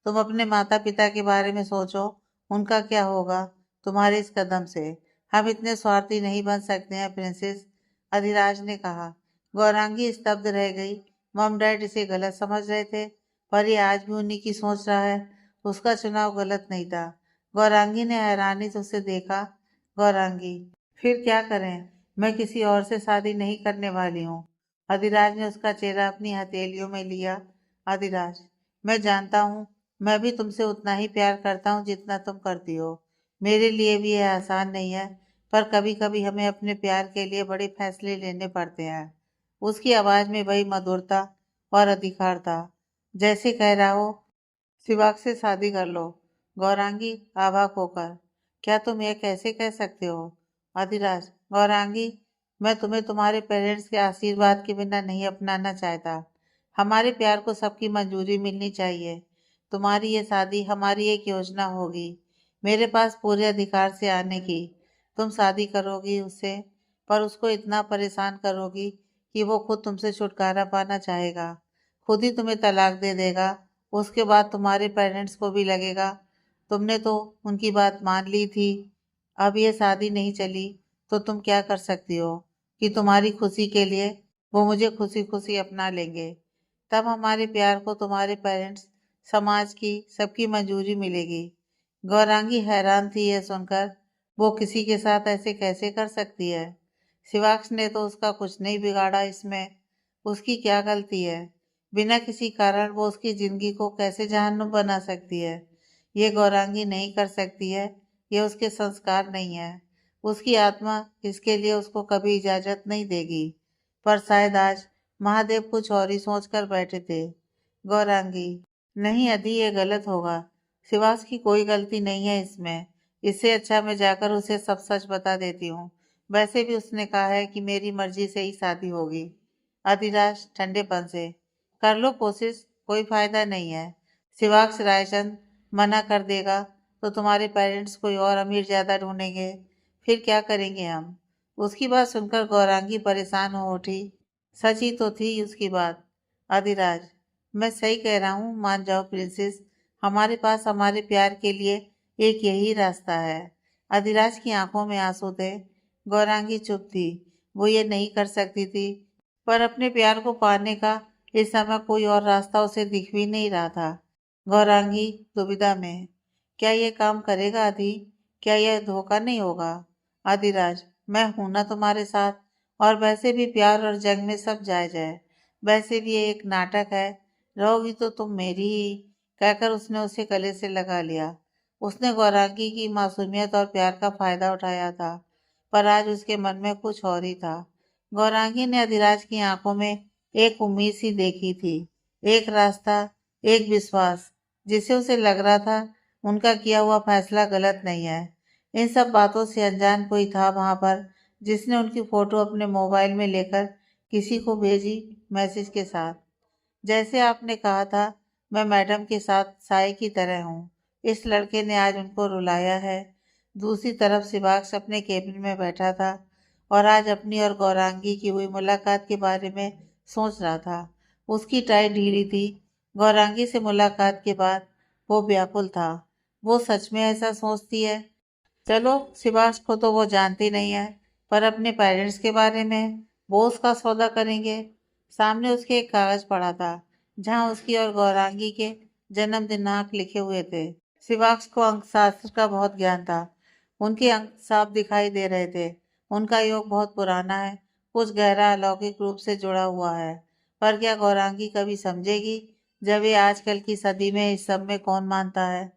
Speaker 1: तुम अपने माता पिता के बारे में सोचो, उनका क्या होगा तुम्हारे इस कदम से। हम इतने स्वार्थी नहीं बन सकते हैं प्रिंसेस, अधिराज ने कहा। गौरांगी स्तब्ध रह गई। मॉम डैड इसे गलत समझ रहे थे, पर ये आज भी उन्हीं की सोच रहा है। उसका चुनाव गलत नहीं था। गौरांगी ने हैरानी से उसे देखा। गौरांगी, फिर क्या करें? मैं किसी और से शादी नहीं करने वाली हूँ। अधिराज ने उसका चेहरा अपनी हथेलियों में लिया। अधिराज, मैं जानता हूँ, मैं भी तुमसे उतना ही प्यार करता हूँ जितना तुम करती हो। मेरे लिए भी यह आसान नहीं है, पर कभी कभी हमें अपने प्यार के लिए बड़े फैसले लेने पड़ते हैं। उसकी आवाज में वही मधुरता और अधिकार था, जैसे कह रहा हो, शिवाक से शादी कर लो। गौरांगी अवाक होकर, क्या तुम यह कैसे कह सकते हो? अधिराज, गौरांगी, मैं तुम्हें तुम्हारे पेरेंट्स के आशीर्वाद के बिना नहीं अपनाना चाहता। हमारे प्यार को सबकी मंजूरी मिलनी चाहिए। तुम्हारी ये शादी हमारी एक योजना होगी, मेरे पास पूरे अधिकार से आने की। तुम शादी करोगी उससे, पर उसको इतना परेशान करोगी कि वो खुद तुमसे छुटकारा पाना चाहेगा, खुद ही तुम्हें तलाक दे देगा। उसके बाद तुम्हारे पेरेंट्स को भी लगेगा तुमने तो उनकी बात मान ली थी। अब ये शादी नहीं चली तो तुम क्या कर सकती हो कि तुम्हारी खुशी के लिए वो मुझे खुशी खुशी अपना लेंगे। तब हमारे प्यार को तुम्हारे पेरेंट्स, समाज की, सबकी मंजूरी मिलेगी। गौरांगी हैरान थी यह सुनकर। वो किसी के साथ ऐसे कैसे कर सकती है? शिवाक्ष ने तो उसका कुछ नहीं बिगाड़ा, इसमें उसकी क्या गलती है? बिना किसी कारण वो उसकी जिंदगी को कैसे जहन्नुम बना सकती है? ये गौरांगी नहीं कर सकती है, ये उसके संस्कार नहीं है। उसकी आत्मा इसके लिए उसको कभी इजाजत नहीं देगी। पर शायद आज महादेव कुछ और ही सोच कर बैठे थे। गौरांगी, नहीं अधी, ये गलत होगा। शिवास की कोई गलती नहीं है इसमें। इससे अच्छा मैं जाकर उसे सब सच बता देती हूँ। वैसे भी उसने कहा है कि मेरी मर्जी से ही शादी होगी। अधिराज ठंडेपन से, कर लो कोशिश, कोई फायदा नहीं है। शिवाक्ष रायचंद मना कर देगा तो तुम्हारे पेरेंट्स कोई और अमीर ज्यादा ढूंढेंगे, फिर क्या करेंगे हम? उसकी बात सुनकर गौरांगी परेशान हो उठी। सच ही तो थी उसकी बात। अधिराज, मैं सही कह रहा हूँ, मान जाओ प्रिंसेस, हमारे पास हमारे प्यार के लिए एक यही रास्ता है। अधिराज की आंखों में आंसू थे। गौरांगी चुप थी। वो ये नहीं कर सकती थी, पर अपने प्यार को पाने का इस समय कोई और रास्ता उसे दिख भी नहीं रहा था। गौरांगी दुविधा में, क्या ये काम करेगा आदि? क्या यह धोखा नहीं होगा? आदिराज, मैं हूं ना तुम्हारे साथ, और वैसे भी प्यार और जंग में सब जायज है। वैसे भी ये एक नाटक है, रहोगी तो तुम मेरी ही, कहकर उसने उसे गले से लगा लिया। उसने गौरांगी की मासूमियत और प्यार का फायदा उठाया था, पर आज उसके मन में कुछ और ही था। गौरांगी ने अधिराज की आंखों में एक उम्मीद सी देखी थी, एक रास्ता, एक विश्वास, जिससे उसे लग रहा था उनका किया हुआ फैसला गलत नहीं है। इन सब बातों से अनजान कोई था वहां पर, जिसने उनकी फोटो अपने मोबाइल में लेकर किसी को भेजी, मैसेज के साथ, जैसे आपने कहा था, मैं मैडम के साथ साय की तरह हूँ। इस लड़के ने आज उनको रुलाया है। दूसरी तरफ शिवाक्ष अपने केबिन में बैठा था और आज अपनी और गौरांगी की हुई मुलाकात के बारे में सोच रहा था। उसकी टाई ढीली थी। गौरांगी से मुलाकात के बाद वो व्याकुल था। वो सच में ऐसा सोचती है? चलो, शिवाक्ष को तो वो जानती नहीं है, पर अपने पेरेंट्स के बारे में वो उसका सौदा करेंगे। सामने उसके एक कागज पड़ा था जहां उसकी और गौरांगी के जन्म दिनांक लिखे हुए थे। शिवाक्ष को अंकशास्त्र का बहुत ज्ञान था। उनके अंक साफ दिखाई दे रहे थे। उनका योग बहुत पुराना है, कुछ गहरा अलौकिक रूप से जुड़ा हुआ है। पर क्या गौरांगी कभी समझेगी, जब ये आजकल की सदी में इस सब में कौन मानता है।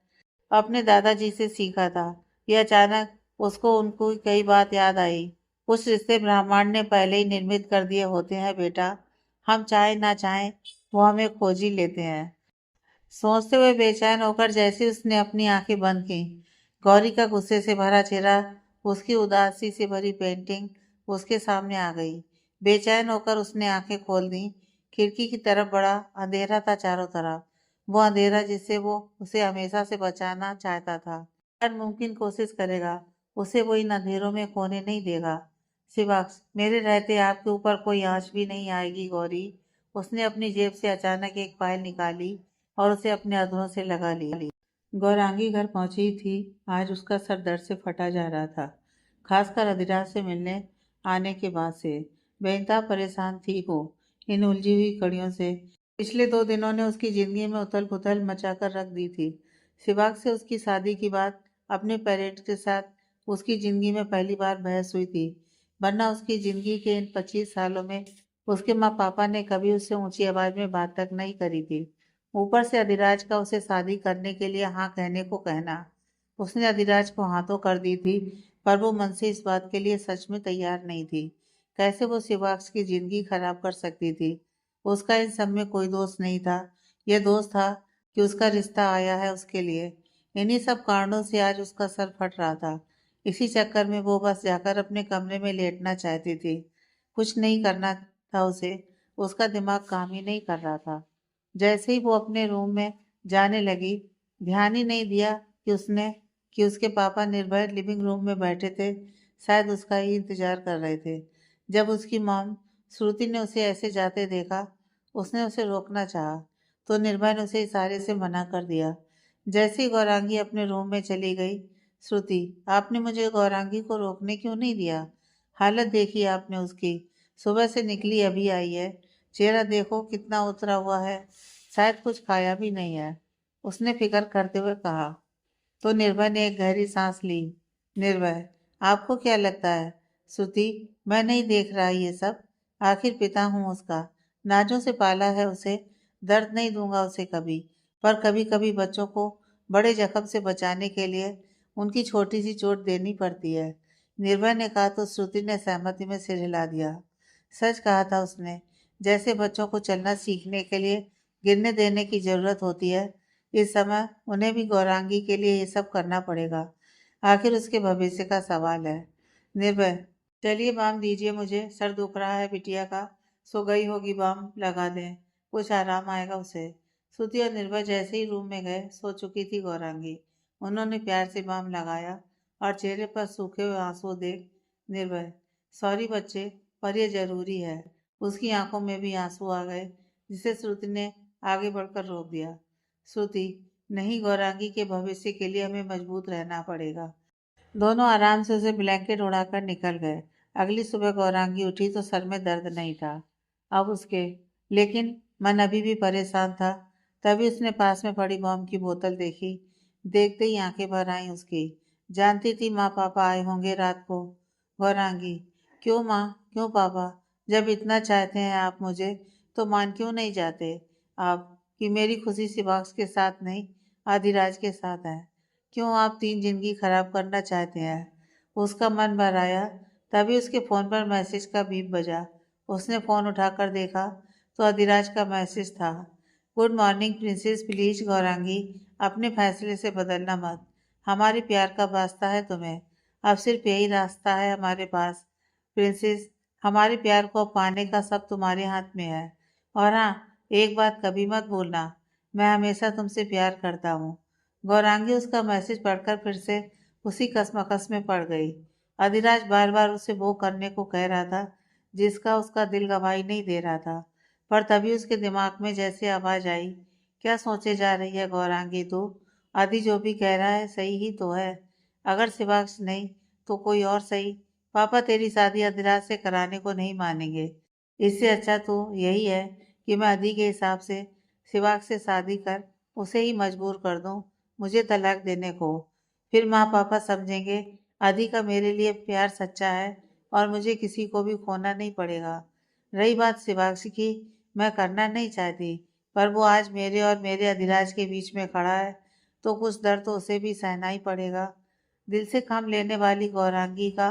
Speaker 1: अपने दादाजी से सीखा था। ये अचानक उसको उनको कई बात याद आई। कुछ रिश्ते ब्रह्मांड ने पहले ही निर्मित कर दिए होते हैं बेटा। हम चाहे ना चाहे वो हमें खोज ही लेते हैं। सोचते हुए बेचैन होकर जैसे उसने अपनी आंखें बंद की, गौरी का गुस्से से भरा चेहरा, उसकी उदासी से भरी पेंटिंग उसके सामने आ गई। बेचैन होकर उसने आंखें खोल दी। खिड़की की तरफ बड़ा अंधेरा था चारों तरफ। वो अंधेरा जिससे वो उसे हमेशा से बचाना चाहता था। हर मुमकिन कोशिश करेगा, उसे वो इन अंधेरों में खोने नहीं देगा। शिवाक्ष, मेरे रहते आपके ऊपर कोई आंच भी नहीं आएगी गौरी। उसने अपनी जेब से अचानक एक फाइल निकाली और उसे अपने अधरों से लगा ली। गौरांगी घर पहुंची थी। आज उसका सर दर्द से फटा जा रहा था, खासकर अधिराज से मिलने आने के बाद से। बेनता परेशान थी वो इन उलझी हुई कड़ियों से। पिछले 2 दिनों ने उसकी जिंदगी में उथल पुथल मचा कर रख दी थी। सिवाक से उसकी शादी की बात अपने पेरेंट्स के साथ उसकी जिंदगी में पहली बार बहस हुई थी, वरना उसकी जिंदगी के इन 25 सालों में उसके माँ पापा ने कभी उससे ऊंची आवाज में बात तक नहीं करी थी। ऊपर से अधिराज का उसे शादी करने के लिए हाँ कहने को कहना। उसने अधिराज को हाँ तो कर दी थी, पर वो मन से इस बात के लिए सच में तैयार नहीं थी। कैसे वो शिवाक्ष की जिंदगी खराब कर सकती थी। उसका इन सब में कोई दोष नहीं था। यह दोष था कि उसका रिश्ता आया है उसके लिए। इन्हीं सब कारणों से आज उसका सर फट रहा था। इसी चक्कर में वो बस जाकर अपने कमरे में लेटना चाहती थी। कुछ नहीं करना था उसे। उसका दिमाग काम ही नहीं कर रहा था। जैसे ही वो अपने रूम में जाने लगी, ध्यान ही नहीं दिया कि उसके पापा निर्भय लिविंग रूम में बैठे थे। शायद उसका ही इंतजार कर रहे थे। जब उसकी मॉम श्रुति ने उसे ऐसे जाते देखा, उसने उसे रोकना चाहा, तो निर्भय ने उसे इशारे से मना कर दिया। जैसे ही गौरांगी अपने रूम में चली गई, श्रुति, आपने मुझे गौरांगी को रोकने क्यों नहीं दिया। हालत देखी आपने उसकी, सुबह से निकली अभी आई है। चेहरा देखो कितना उतरा हुआ है, शायद कुछ खाया भी नहीं है, उसने फिक्र करते हुए कहा। तो निर्भय ने एक गहरी सांस ली। निर्भय, आपको क्या लगता है श्रुति, मैं नहीं देख रहा ये सब। आखिर पिता हूँ उसका, नाजों से पाला है उसे। दर्द नहीं दूंगा उसे कभी, पर कभी कभी बच्चों को बड़े जख्म से बचाने के लिए उनकी छोटी सी चोट देनी पड़ती है। निर्भय ने कहा तो श्रुति ने सहमति में सिर हिला दिया। सच कहा था उसने। जैसे बच्चों को चलना सीखने के लिए गिरने देने की जरूरत होती है, इस समय उन्हें भी गौरांगी के लिए ये सब करना पड़ेगा। आखिर उसके भविष्य का सवाल है। निर्भय, चलिए बाम दीजिए मुझे, सर दुख रहा है बिटिया का। सो गई होगी, बाम लगा दें, कुछ आराम आएगा उसे। श्रुति और निर्भय जैसे ही रूम में गए, सो चुकी थी गौरांगी। उन्होंने प्यार से बाम लगाया और चेहरे पर सूखे हुए आंसू देख निर्भय, सॉरी बच्चे, पर यह जरूरी है। उसकी आंखों में भी आंसू आ गए, जिसे श्रुति ने आगे बढ़कर रोक दिया। श्रुति, नहीं, गौरांगी के भविष्य के लिए हमें मजबूत रहना पड़ेगा। दोनों आराम से उसे ब्लैंकेट उड़ाकर निकल गए। अगली सुबह गौरांगी उठी तो सर में दर्द नहीं था अब उसके, लेकिन मन अभी भी परेशान था। तभी उसने पास में पड़ी बॉम्ब की बोतल देखी। देखते ही आंखें भर आईं उसकी। जानती थी माँ पापा आए होंगे रात को। गौरांगी, क्यों माँ, क्यों पापा, जब इतना चाहते हैं आप मुझे, तो मान क्यों नहीं जाते आप कि मेरी खुशी शिवाक्ष के साथ नहीं, आदिराज के साथ है। क्यों आप 3 जिंदगी खराब करना चाहते हैं। उसका मन भर आया। तभी उसके फोन पर मैसेज का बीप बजा। उसने फोन उठाकर देखा तो अधिराज का मैसेज था। Good morning princess, please Gaurangi, अपने फैसले से बदलना मत। हमारे प्यार का वास्ता है तुम्हें, अब सिर्फ यही रास्ता है हमारे पास। प्रिंसेस, हमारे प्यार को पाने का सब तुम्हारे हाथ में है। और हाँ, एक बात कभी मत भूलना, मैं हमेशा तुमसे प्यार करता हूँ। गौरांगी उसका मैसेज पढ़कर फिर से उसी कसमकस में पड़ गई। अधिराज बार बार उसे वो करने को कह रहा था जिसका उसका दिल गवाही नहीं दे रहा था। पर तभी उसके दिमाग में जैसे आवाज आई, क्या सोचे जा रही है गौरांगी तू। आदि जो भी कह रहा है सही ही तो है। अगर शिवाक्ष नहीं तो कोई और सही, पापा तेरी शादी अधिराज से कराने को नहीं मानेंगे। इससे अच्छा तो यही है कि मैं अधी के हिसाब से शिवाक से शादी कर उसे ही मजबूर कर दूं मुझे तलाक देने को। फिर माँ पापा समझेंगे अधी का मेरे लिए प्यार सच्चा है और मुझे किसी को भी खोना नहीं पड़ेगा। रही बात शिवाक्षी की, मैं करना नहीं चाहती, पर वो आज मेरे और मेरे अधिराज के बीच में खड़ा है तो कुछ दर्द तो उसे भी सहना ही पड़ेगा। दिल से काम लेने वाली गौरांगी का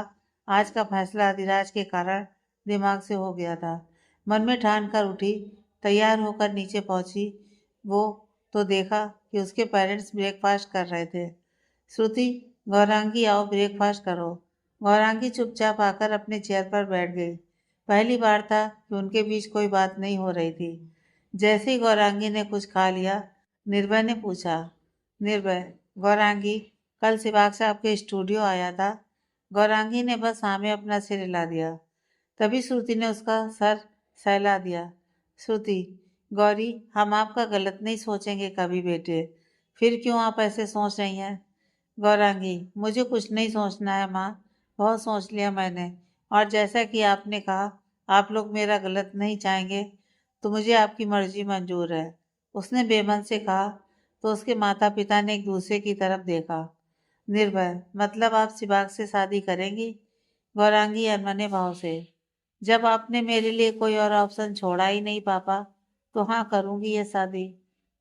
Speaker 1: आज का फैसला अधिराज के कारण दिमाग से हो गया था। मन में ठान कर उठी, तैयार होकर नीचे पहुंची। वो तो देखा कि उसके पेरेंट्स ब्रेकफास्ट कर रहे थे। श्रुति, गौरांगी आओ ब्रेकफास्ट करो। गौरांगी चुपचाप आकर अपने चेयर पर बैठ गई। पहली बार था कि उनके बीच कोई बात नहीं हो रही थी। जैसे ही गौरांगी ने कुछ खा लिया, निर्भय ने पूछा, निर्भय, गौरांगी, कल सिवाग साहब के स्टूडियो आया था। गौरांगी ने बस हाँ में अपना सिर हिला दिया। तभी श्रुति ने उसका सर सहला दिया। श्रुति, गौरी, हम आपका गलत नहीं सोचेंगे कभी बेटे। फिर क्यों आप ऐसे सोच रही हैं? गौरांगी, मुझे कुछ नहीं सोचना है माँ, बहुत सोच लिया मैंने। और जैसा कि आपने कहा आप लोग मेरा गलत नहीं चाहेंगे तो मुझे आपकी मर्जी मंजूर है। उसने बेमन से कहा तो उसके माता पिता ने एक दूसरे की तरफ देखा। निर्भय, मतलब आप सिबाग से शादी करेंगी? गौरांगी अनमने भाव से, जब आपने मेरे लिए कोई और ऑप्शन छोड़ा ही नहीं पापा, तो हाँ करूंगी ये शादी।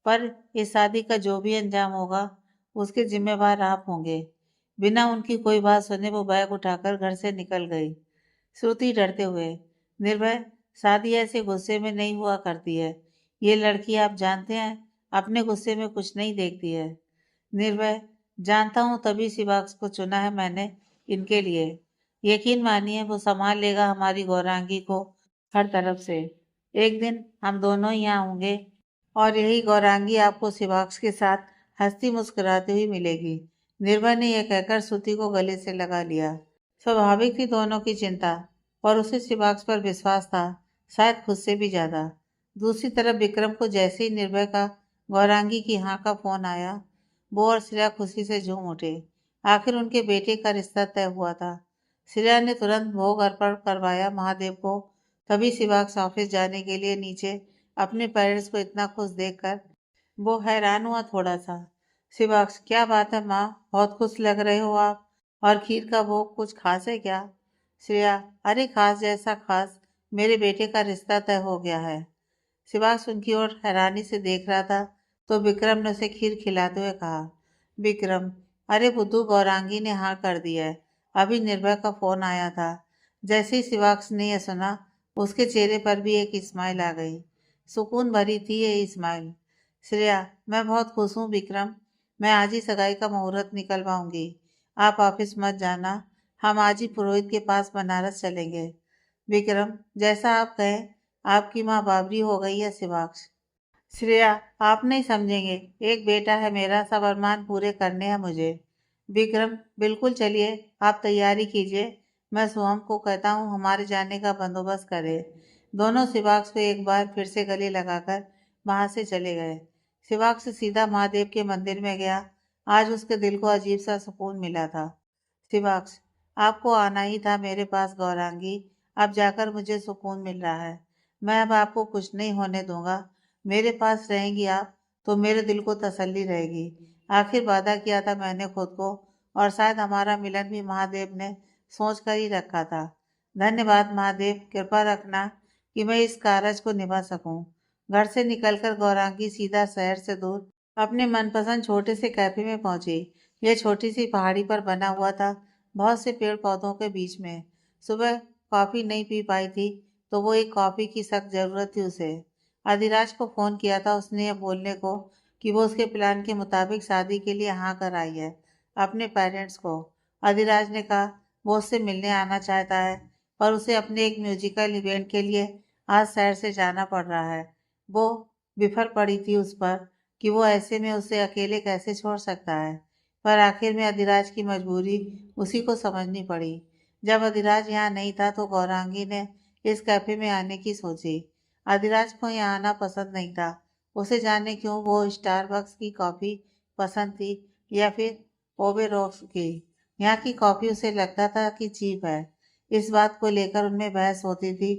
Speaker 1: पर इस शादी का जो भी अंजाम होगा उसके जिम्मेवार आप होंगे। बिना उनकी कोई बात सुने वो बैग उठाकर घर से निकल गई। श्रुति डरते हुए, निर्भय, शादी ऐसे गुस्से में नहीं हुआ करती है। ये लड़की आप जानते हैं अपने गुस्से में कुछ नहीं देखती है। निर्भय, जानता हूँ तभी शिवाक्स को चुना है मैंने इनके लिए। यकीन मानिए वो संभाल लेगा हमारी गौरांगी को हर तरफ से। एक दिन हम दोनों ही यहाँ होंगे और यही गौरांगी आपको शिवाक्स के साथ हंसती मुस्कुराती हुई मिलेगी। निर्भय ने यह कहकर श्रुति को गले से लगा लिया। स्वाभाविक थी दोनों की चिंता, पर उसे शिवाक्स पर विश्वास था, शायद खुद से भी ज्यादा। दूसरी तरफ विक्रम को जैसे ही निर्भय का गौरांगी की हाँ का फोन आया, वो और श्रेया खुशी से झूम उठे। आखिर उनके बेटे का रिश्ता तय हुआ था। श्रेया ने तुरंत भोग अर्पण करवाया महादेव को। तभी शिवाक्स ऑफिस जाने के लिए नीचे अपने पेरेंट्स को इतना खुश देखकर वो हैरान हुआ थोड़ा सा। शिवाक्स, क्या बात है माँ, बहुत खुश लग रहे हो आप। और खीर का भोग कुछ खास है क्या? श्रेया, अरे खास जैसा खास, मेरे बेटे का रिश्ता तय हो गया है। शिवाक्स उनकी ओर हैरानी से देख रहा था तो विक्रम ने उसे खीर खिलाते हुए कहा, विक्रम, अरे बुद्धू, गौरांगी ने हाँ कर दिया है। अभी निर्भय का फोन आया था। जैसे ही शिवाक्स ने यह सुना, उसके चेहरे पर भी एक स्माइल आ गई। सुकून भरी थी ये स्माइल। श्रेया, मैं बहुत खुश हूँ विक्रम, मैं आज ही सगाई का मुहूर्त निकलवाऊंगी। आप ऑफिस मत जाना, हम आज ही पुरोहित के पास बनारस चलेंगे। विक्रम, जैसा आप कहें, आपकी माँ बाबरी हो गई है शिवाक्ष। श्रेया, आप नहीं समझेंगे, एक बेटा है मेरा, सब अरमान पूरे करने हैं मुझे। विक्रम, बिल्कुल चलिए, आप तैयारी कीजिए, मैं सोहम को कहता हूँ हमारे जाने का बंदोबस्त करे। दोनों शिवाक्ष को एक बार फिर से गले लगाकर वहां से चले गए। शिवाक्ष सीधा महादेव के मंदिर में गया। आज उसके दिल को अजीब सा सुकून मिला था। शिवाक्ष, आपको आना ही था मेरे पास गौरांगी, अब जाकर मुझे सुकून मिल रहा है। मैं अब आपको कुछ नहीं होने दूंगा। मेरे पास रहेंगी आप तो मेरे दिल को तसल्ली रहेगी। आखिर वादा किया था मैंने खुद को, और शायद हमारा मिलन भी महादेव ने सोच कर ही रखा था। धन्यवाद महादेव, कृपा रखना कि मैं इस कारज को निभा सकूं। घर से निकलकर गौरांगी सीधा शहर से दूर अपने मनपसंद छोटे से कैफे में पहुंची। यह छोटी सी पहाड़ी पर बना हुआ था, बहुत से पेड़ पौधों के बीच में। सुबह कॉफी नहीं पी पाई थी तो वो एक कॉफी की सख्त जरूरत थी उसे। अधिराज को फोन किया था उसने ये बोलने को कि वो उसके प्लान के मुताबिक शादी के लिए हाँ कर आई है अपने पेरेंट्स को। अधिराज ने कहा वो उससे मिलने आना चाहता है, पर उसे अपने एक म्यूजिकल इवेंट के लिए आज शहर से जाना पड़ रहा है। वो बिफर पड़ी थी उस पर कि वो ऐसे में उसे अकेले कैसे छोड़ सकता है। पर आखिर में अधिराज की मजबूरी उसी को समझनी पड़ी। जब अधिराज यहाँ नहीं था तो गौरांगी ने इस कैफे में आने की सोची। अधिराज को यहाँ आना पसंद नहीं था। उसे जाने क्यों वो स्टारबक्स की कॉफी पसंद थी या फिर ओबेरोक्स की। यहाँ की कॉफी उसे लगता था कि चीप है, इस बात को लेकर उनमें बहस होती थी,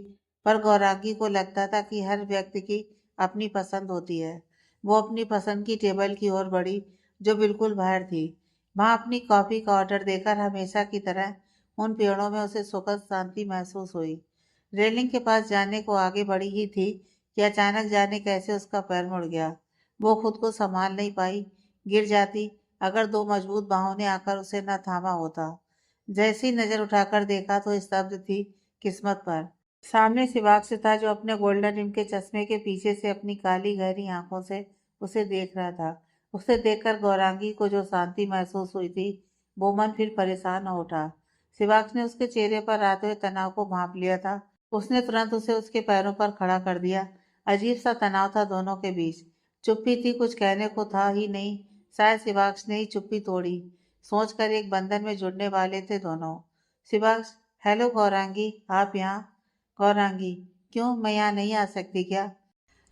Speaker 1: पर गौरांगी को लगता था कि हर व्यक्ति की अपनी पसंद होती है। वो अपनी पसंद की टेबल की ओर बढ़ी, जो बिल्कुल बाहर थी। वहां अपनी कॉफी का ऑर्डर देकर हमेशा की तरह उन पेड़ों में उसे सुखद शांति महसूस हुई। रेलिंग के पास जाने को आगे बढ़ी ही थी कि अचानक जाने कैसे उसका पैर मुड़ गया। वो खुद को संभाल नहीं पाई, गिर जाती अगर दो मजबूत बाहों ने आकर उसे न थामा होता। जैसी नजर उठाकर देखा तो स्तब्ध थी किस्मत पर। सामने शिवाक्ष था, जो अपने गोल्डन रिम के चश्मे के पीछे से अपनी काली गहरी आंखों से उसे देख रहा था। उसे देखकर गौरांगी को जो शांति महसूस हुई थी, वो मन फिर परेशान हो उठा। शिवाक्ष ने उसके चेहरे पर आते हुए तनाव को भांप लिया था। उसने तुरंत उसे उसके पैरों पर खड़ा कर दिया। अजीब सा तनाव था दोनों के बीच। चुप्पी थी, कुछ कहने को था ही नहीं। शायद शिवाक्ष ने ही चुप्पी तोड़ी, सोचकर एक बंधन में जुड़ने वाले थे दोनों। शिवाक्ष, हेलो गौरांगी, आप यहाँ? गौरांगी, क्यों, मैं यहाँ नहीं आ सकती क्या?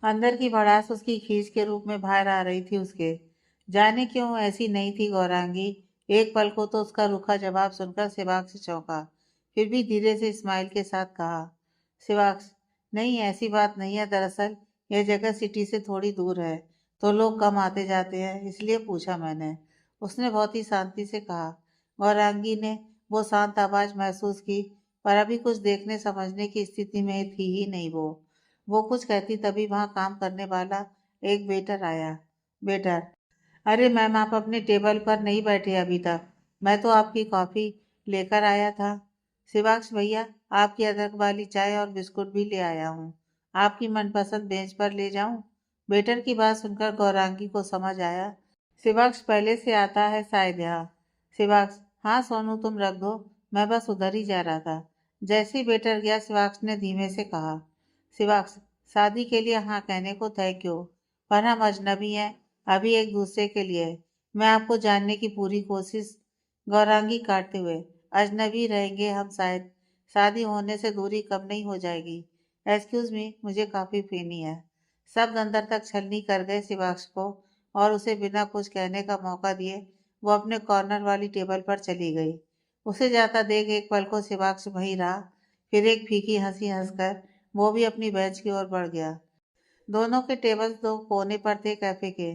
Speaker 1: अंदर की भड़ास उसकी खींच के रूप में बाहर आ रही थी उसके। जाने क्यों ऐसी नहीं थी गौरांगी। एक पल को तो उसका रूखा जवाब सुनकर शिवाक्ष चौंका, फिर भी धीरे से स्माइल के साथ कहा, शिवाक्ष, नहीं ऐसी बात नहीं है। दरअसल यह जगह सिटी से थोड़ी दूर है, तो लोग कम आते जाते हैं, इसलिए पूछा मैंने। उसने बहुत ही शांति से कहा। गौरांगी ने वो शांत आवाज महसूस की, पर अभी कुछ देखने समझने की स्थिति में थी ही नहीं वो कुछ कहती तभी वहां काम करने वाला एक वेटर आया। वेटर, अरे मैम, आप अपने टेबल पर नहीं बैठे अभी तक। मैं तो आपकी कॉफी लेकर आया था। शिवाक्ष भैया, आपकी अदरक वाली चाय और बिस्कुट भी ले आया हूँ। आपकी मनपसंद बेंच पर ले जाऊं? वेटर की बात सुनकर गौरांगी को समझ आया, शिवाक्ष पहले से आता है शायद यहाँ। शिवाक्ष, हाँ सोनू, तुम रख दो, मैं बस उधर ही जा रहा था। जैसे ही वेटर गया, शिवाक्ष ने धीमे से कहा, शिवाक्ष, शादी के लिए हाँ कहने को थैंक यू, पर हम अजनबी हैं अभी एक दूसरे के लिए। मैं आपको जानने की पूरी कोशिश। गौरांगी काटते हुए, अजनबी रहेंगे हम शायद, शादी होने से दूरी कम नहीं हो जाएगी। एक्सक्यूज मी, मुझे काफी पीनी है। शब्द अंदर तक छलनी कर गए शिवाक्ष को, और उसे बिना कुछ कहने का मौका दिए वो अपने कॉर्नर वाली टेबल पर चली गई। उसे जाता देख एक पल को शिवाक्ष वहीं रहा, फिर एक फीकी हंसी हंसकर वो भी अपनी बेंच की ओर बढ़ गया। दोनों के टेबल दो कोने पर थे कैफे के।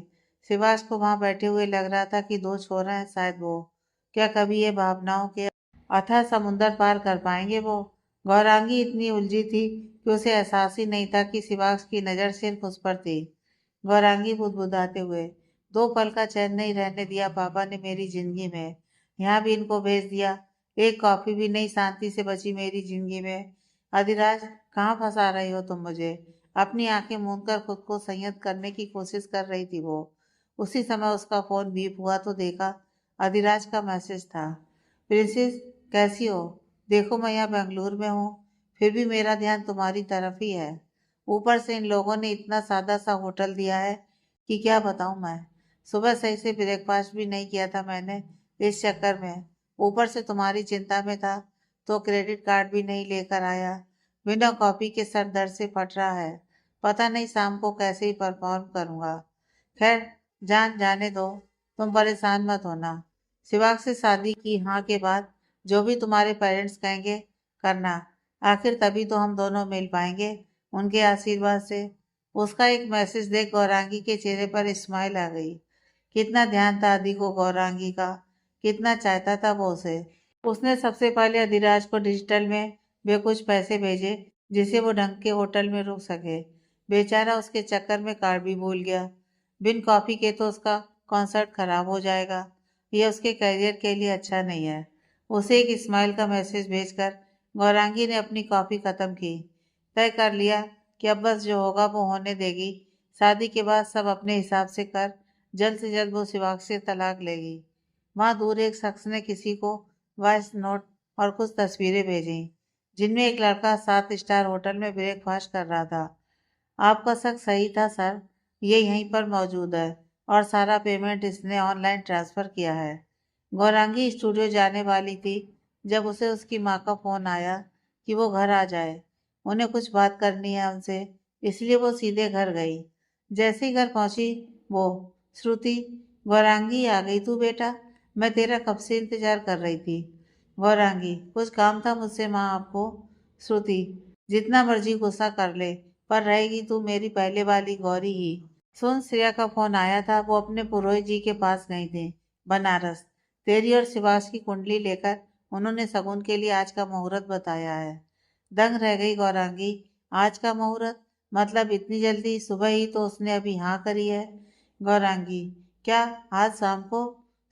Speaker 1: शिवाश को वहां बैठे हुए लग रहा था कि दो छोरे हैं शायद वो। क्या कभी ये भावनाओं के अथाह समुंदर पार कर पाएंगे वो? गौरांगी इतनी उलझी थी कि उसे एहसास ही नहीं था कि शिवाश की नजर सिर्फ उस पर थी। गौरांगी बुदबुदाते हुए, दो पल का चैन नहीं रहने दिया पापा ने मेरी जिंदगी में। यहाँ भी इनको भेज दिया, एक कॉफी भी नहीं शांति से बची मेरी जिंदगी में। अधिराज, कहाँ फंसा रही हो तुम मुझे? अपनी आंखें मूंद कर खुद को संयत करने की कोशिश कर रही थी वो। उसी समय उसका फोन बीप हुआ तो देखा अधिराज का मैसेज था। प्रिंसेस, कैसी हो? देखो मैं यहाँ बेंगलुरु में हूँ, फिर भी मेरा ध्यान तुम्हारी तरफ ही है। ऊपर से इन लोगों ने इतना सादा सा होटल दिया है कि क्या बताऊँ मैं। सुबह सही से ब्रेकफास्ट भी नहीं किया था मैंने इस चक्कर में। ऊपर से तुम्हारी चिंता में था तो क्रेडिट कार्ड भी नहीं लेकर आया। बिना कॉफी के सर दर्द से फट रहा है। पता नहीं शाम को कैसे ही परफॉर्म करूंगा। खैर, जान जाने दो, तुम परेशान मत होना। शिवाक से शादी की हाँ के बाद जो भी तुम्हारे पेरेंट्स कहेंगे करना। आखिर तभी तो हम दोनों मिल पाएंगे, उनके आशीर्वाद से। उसका एक मैसेज देख गौरांगी के चेहरे पर स्माइल आ गई। कितना ध्यान था आदि को गौरांगी का, कितना चाहता था वो उसे। उसने सबसे पहले अधिराज को डिजिटल में वे कुछ पैसे भेजे, जिसे वो ढंग के होटल में रुक सके। बेचारा उसके चक्कर में कार्ड भी भूल गया। बिन कॉफी के तो उसका कॉन्सर्ट खराब हो जाएगा। यह उसके करियर के लिए अच्छा नहीं है। उसे एक स्माइल का मैसेज भेजकर गौरांगी ने अपनी कॉफी खत्म की। तय कर लिया कि अब बस जो होगा वो होने देगी। शादी के बाद सब अपने हिसाब से कर, जल्द से जल्द वो शिवाक से तलाक लेगी। वहां दूर एक शख्स ने किसी को वॉइस नोट और कुछ तस्वीरें भेजी, जिनमें एक लड़का 7 स्टार होटल में ब्रेकफास्ट कर रहा था। आपका शक सही था सर, ये यहीं पर मौजूद है, और सारा पेमेंट इसने ऑनलाइन ट्रांसफर किया है। गौरांगी स्टूडियो जाने वाली थी जब उसे उसकी माँ का फोन आया कि वो घर आ जाए, उन्हें कुछ बात करनी है उनसे। इसलिए वो सीधे घर गई। जैसे ही घर पहुंची वो, श्रुति, गौरांगी आ गई तू बेटा, मैं तेरा कब से इंतजार कर रही थी। गौरांगी, कुछ काम था मुझसे माँ आपको। श्रुति, जितना मर्जी गुस्सा कर ले, पर रहेगी तू मेरी पहले वाली गौरी ही। सुन, श्रेया का फोन आया था, वो अपने पुरोहित जी के पास गए थे बनारस, तेरी और शिवास की कुंडली लेकर। उन्होंने शगुन के लिए आज का मुहूर्त बताया है। दंग रह गई गौरांगी। आज का मुहूर्त? मतलब इतनी जल्दी? सुबह ही तो उसने अभी हाँ करी है। गौरांगी, क्या आज शाम को?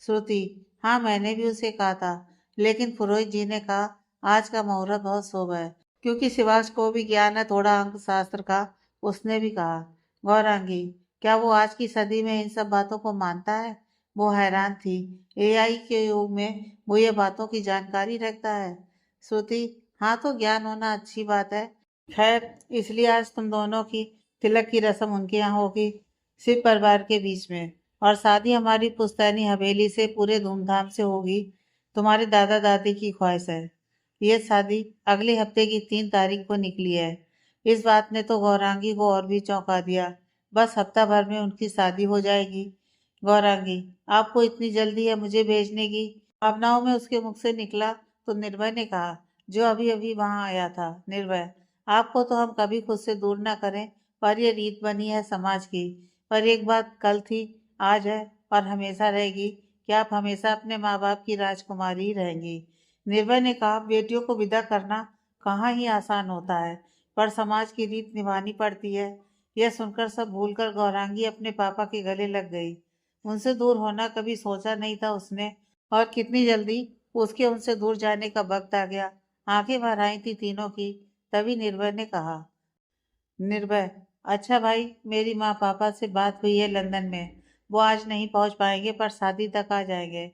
Speaker 1: श्रुति, हाँ मैंने भी उसे कहा था, लेकिन पुरोहित जी ने कहा आज का मुहूर्त बहुत शुभ है, क्योंकि शिवास को भी ज्ञान है थोड़ा अंक शास्त्र का, उसने भी कहा। गौरांगी, क्या वो आज की सदी में इन सब बातों को मानता है? वो हैरान थी, एआई के युग में वो ये बातों की जानकारी रखता है। श्रुति, हाँ तो ज्ञान होना अच्छी बात है। खैर, इसलिए आज तुम दोनों की तिलक की रस्म उनके यहाँ होगी, सिर्फ परिवार के बीच में, और शादी हमारी पुश्तैनी हवेली से पूरे धूमधाम से होगी। तुम्हारे दादा दादी की ख्वाहिश है। ये शादी अगले हफ्ते की 3 तारीख को निकली है। इस बात ने तो गौरांगी को और भी चौंका दिया। बस हफ्ता भर में उनकी शादी हो जाएगी। गौरांगी, आपको इतनी जल्दी है मुझे भेजने की? भावनाओं में उसके मुख से निकला तो निर्भय ने कहा, जो अभी अभी वहां आया था। निर्भय, आपको तो हम कभी खुद से दूर ना करें, पर यह रीत बनी है समाज की। पर एक बात कल थी, आज है और हमेशा रहेगी कि आप हमेशा अपने माँ बाप की राजकुमारी ही रहेंगी। निर्भय ने कहा, बेटियों को विदा करना कहाँ ही आसान होता है, पर समाज की रीत निभानी पड़ती है। यह सुनकर सब भूलकर गौरांगी अपने पापा के गले लग गई। उनसे दूर होना कभी सोचा नहीं था उसने, और कितनी जल्दी उसके उनसे दूर जाने का वक्त आ गया। आंखें भर आई थी तीनों की। तभी निर्भय ने कहा, निर्भय, अच्छा भाई, मेरी माँ पापा से बात हुई है लंदन में, वो आज नहीं पहुंच पाएंगे पर शादी तक आ जाएंगे।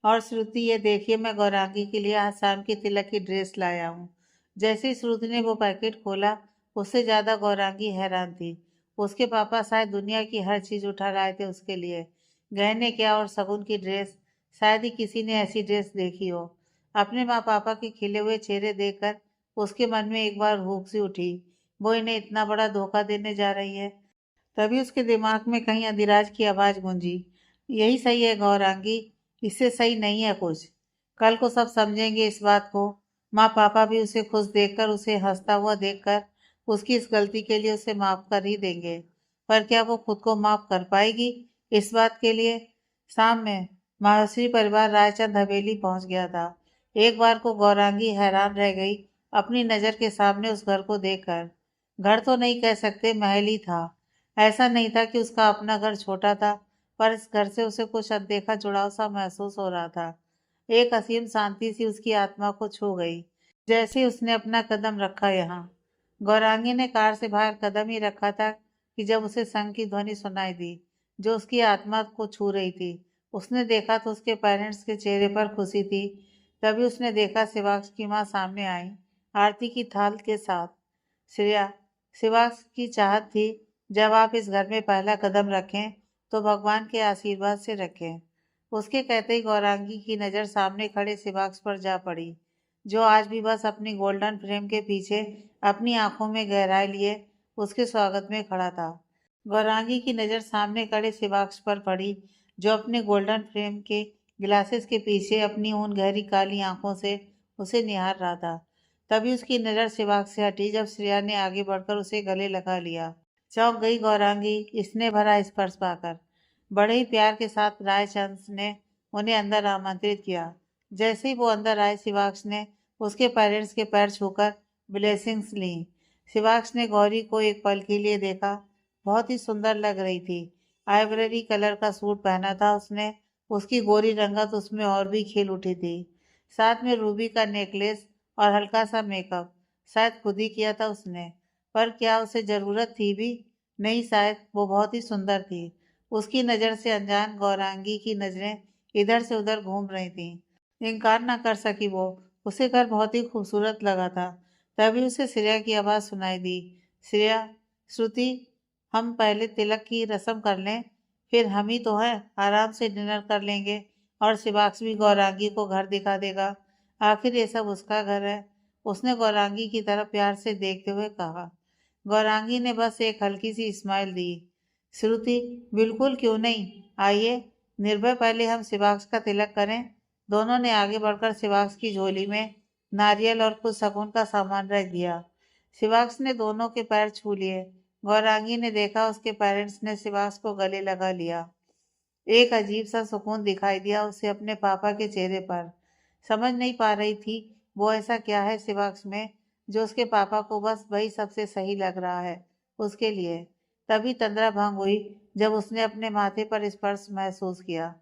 Speaker 1: और श्रुति, ये देखिए मैं गौरांगी के लिए आज शाम की तिलक की ड्रेस लाया हूँ। जैसे ही श्रुति ने वो पैकेट खोला, उससे ज्यादा गौरांगी हैरान थी। उसके पापा शायद दुनिया की हर चीज उठा लाए थे उसके लिए, गहने क्या और शगुन की ड्रेस। शायद ही किसी ने ऐसी ड्रेस देखी हो। अपने माँ पापा के खिले हुए चेहरे देखकर उसके मन में एक बार भूख सी उठी। वो इन्हें इतना बड़ा धोखा देने जा रही है। तभी उसके दिमाग में कहीं अधिराज की आवाज गूंजी, यही सही है गौरांगी, इससे सही नहीं है कुछ। कल को सब समझेंगे इस बात को। माँ पापा भी उसे खुश देखकर, उसे हंसता हुआ देखकर उसकी इस गलती के लिए उसे माफ कर ही देंगे। पर क्या वो खुद को माफ कर पाएगी इस बात के लिए? शाम में माहेश्वरी परिवार रायचंद हवेली पहुंच गया था। एक बार को गौरांगी हैरान रह गई अपनी नजर के सामने उस घर को देखकर। घर तो नहीं कह सकते, महल ही था। ऐसा नहीं था कि उसका अपना घर छोटा था, पर इस घर से उसे कुछ अनदेखा जुड़ाव सा महसूस हो रहा था। एक असीम शांति सी उसकी आत्मा को छू गई जैसे ही उसने अपना कदम रखा यहाँ। गौरांगी ने कार से बाहर कदम ही रखा था कि जब उसे संग की ध्वनि सुनाई दी, जो उसकी आत्मा को छू रही थी। उसने देखा तो उसके पेरेंट्स के चेहरे पर खुशी थी। तभी उसने देखा शिवाक्ष की माँ सामने आई, आरती की थाल के साथ। श्रेया, शिवाक्ष की चाहत थी, जब आप इस घर में पहला कदम रखें तो भगवान के आशीर्वाद से रखें। उसके कहते ही गौरांगी की नज़र सामने खड़े शिवाक्ष पर जा पड़ी, जो आज भी बस अपनी गोल्डन फ्रेम के पीछे अपनी आंखों में गहराई लिए उसके स्वागत में खड़ा था। गौरांगी की नज़र सामने खड़े शिवाक्ष पर पड़ी, जो अपने गोल्डन फ्रेम के ग्लासेस के पीछे अपनी उन गहरी काली आंखों से उसे निहार रहा था। तभी उसकी नज़र शिवाक्ष से हटी जब श्रेया ने आगे बढ़कर उसे गले लगा लिया। चौंक गई गौरांगी स्नेह भरा स्पर्श पाकर। बड़े ही प्यार के साथ रायचंद ने उन्हें अंदर आमंत्रित किया। जैसे ही वो अंदर आए, शिवाक्ष ने उसके पेरेंट्स के पैर छूकर ब्लेसिंग्स ली। शिवाक्ष ने गौरी को एक पल के लिए देखा। बहुत ही सुंदर लग रही थी। आइवरी कलर का सूट पहना था उसने, उसकी गोरी रंगत उसमें और भी खिल उठी थी। साथ में रूबी का नेकलेस और हल्का सा मेकअप शायद खुद ही किया था उसने। पर क्या उसे जरूरत थी भी? नहीं, शायद वो बहुत ही सुंदर थी। उसकी नज़र से अनजान गौरांगी की नजरें इधर से उधर घूम रही थीं। इनकार ना कर सकी वो, उसे घर बहुत ही खूबसूरत लगा था। तभी उसे श्रेया की आवाज़ सुनाई दी, श्रेया, श्रुति, हम पहले तिलक की रस्म कर लें, फिर हम ही तो हैं, आराम से डिनर कर लेंगे और शिवाक्ष भी गौरांगी को घर दिखा देगा। आखिर ये सब उसका घर है। उसने गौरांगी की तरफ प्यार से देखते हुए कहा। गौरांगी ने बस एक हल्की सी स्माइल दी। श्रुति, बिल्कुल, क्यों नहीं, आइए। निर्भय, पहले हम शिवाक्ष का तिलक करें। दोनों ने आगे बढ़कर शिवाक्ष की झोली में नारियल और कुछ शगुन का सामान रख दिया। शिवाक्ष ने दोनों के पैर छू लिए। गौरांगी ने देखा उसके पेरेंट्स ने शिवाक्ष को गले लगा लिया। एक अजीब सा सुकून दिखाई दिया उसे अपने पापा के चेहरे पर। समझ नहीं पा रही थी वो ऐसा क्या है शिवाक्ष में जो उसके पापा को बस वही सबसे सही लग रहा है उसके लिए। तभी तंद्रा भंग हुई जब उसने अपने माथे पर स्पर्श महसूस किया।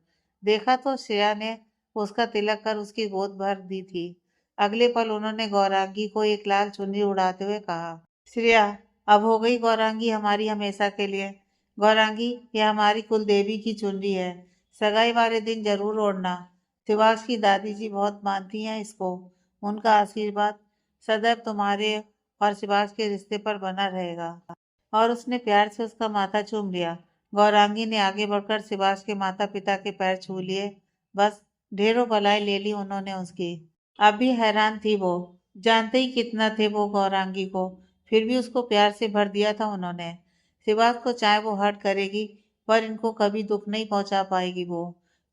Speaker 1: देखा तो श्रेया ने उसका तिलक कर उसकी गोद भर दी थी। अगले पल उन्होंने गौरांगी को एक लाल चुन्नी उड़ाते हुए कहा, श्रेया, अब हो गई गौरांगी हमारी हमेशा के लिए। गौरांगी, ये हमारी कुल देवी की चुनरी है, सगाई वाले दिन जरूर ओढ़ना। शिवाक्ष की दादी जी बहुत मानती हैं इसको। उनका आशीर्वाद सदैव तुम्हारे और शिवाक्ष के रिश्ते पर बना रहेगा। और उसने प्यार से उसका माथा चूम लिया। गौरांगी ने आगे बढ़कर शिवाक्ष के माता पिता के पैर छू लिए। बस ढेरों भलाई ले ली उन्होंने उसकी। अब भी हैरान थी वो, जानते ही कितना थे वो गौरांगी को, फिर भी उसको प्यार से भर दिया था उन्होंने। शिवाक्ष को चाहे वो हर्ट करेगी पर इनको कभी दुख नहीं पहुंचा पाएगी वो।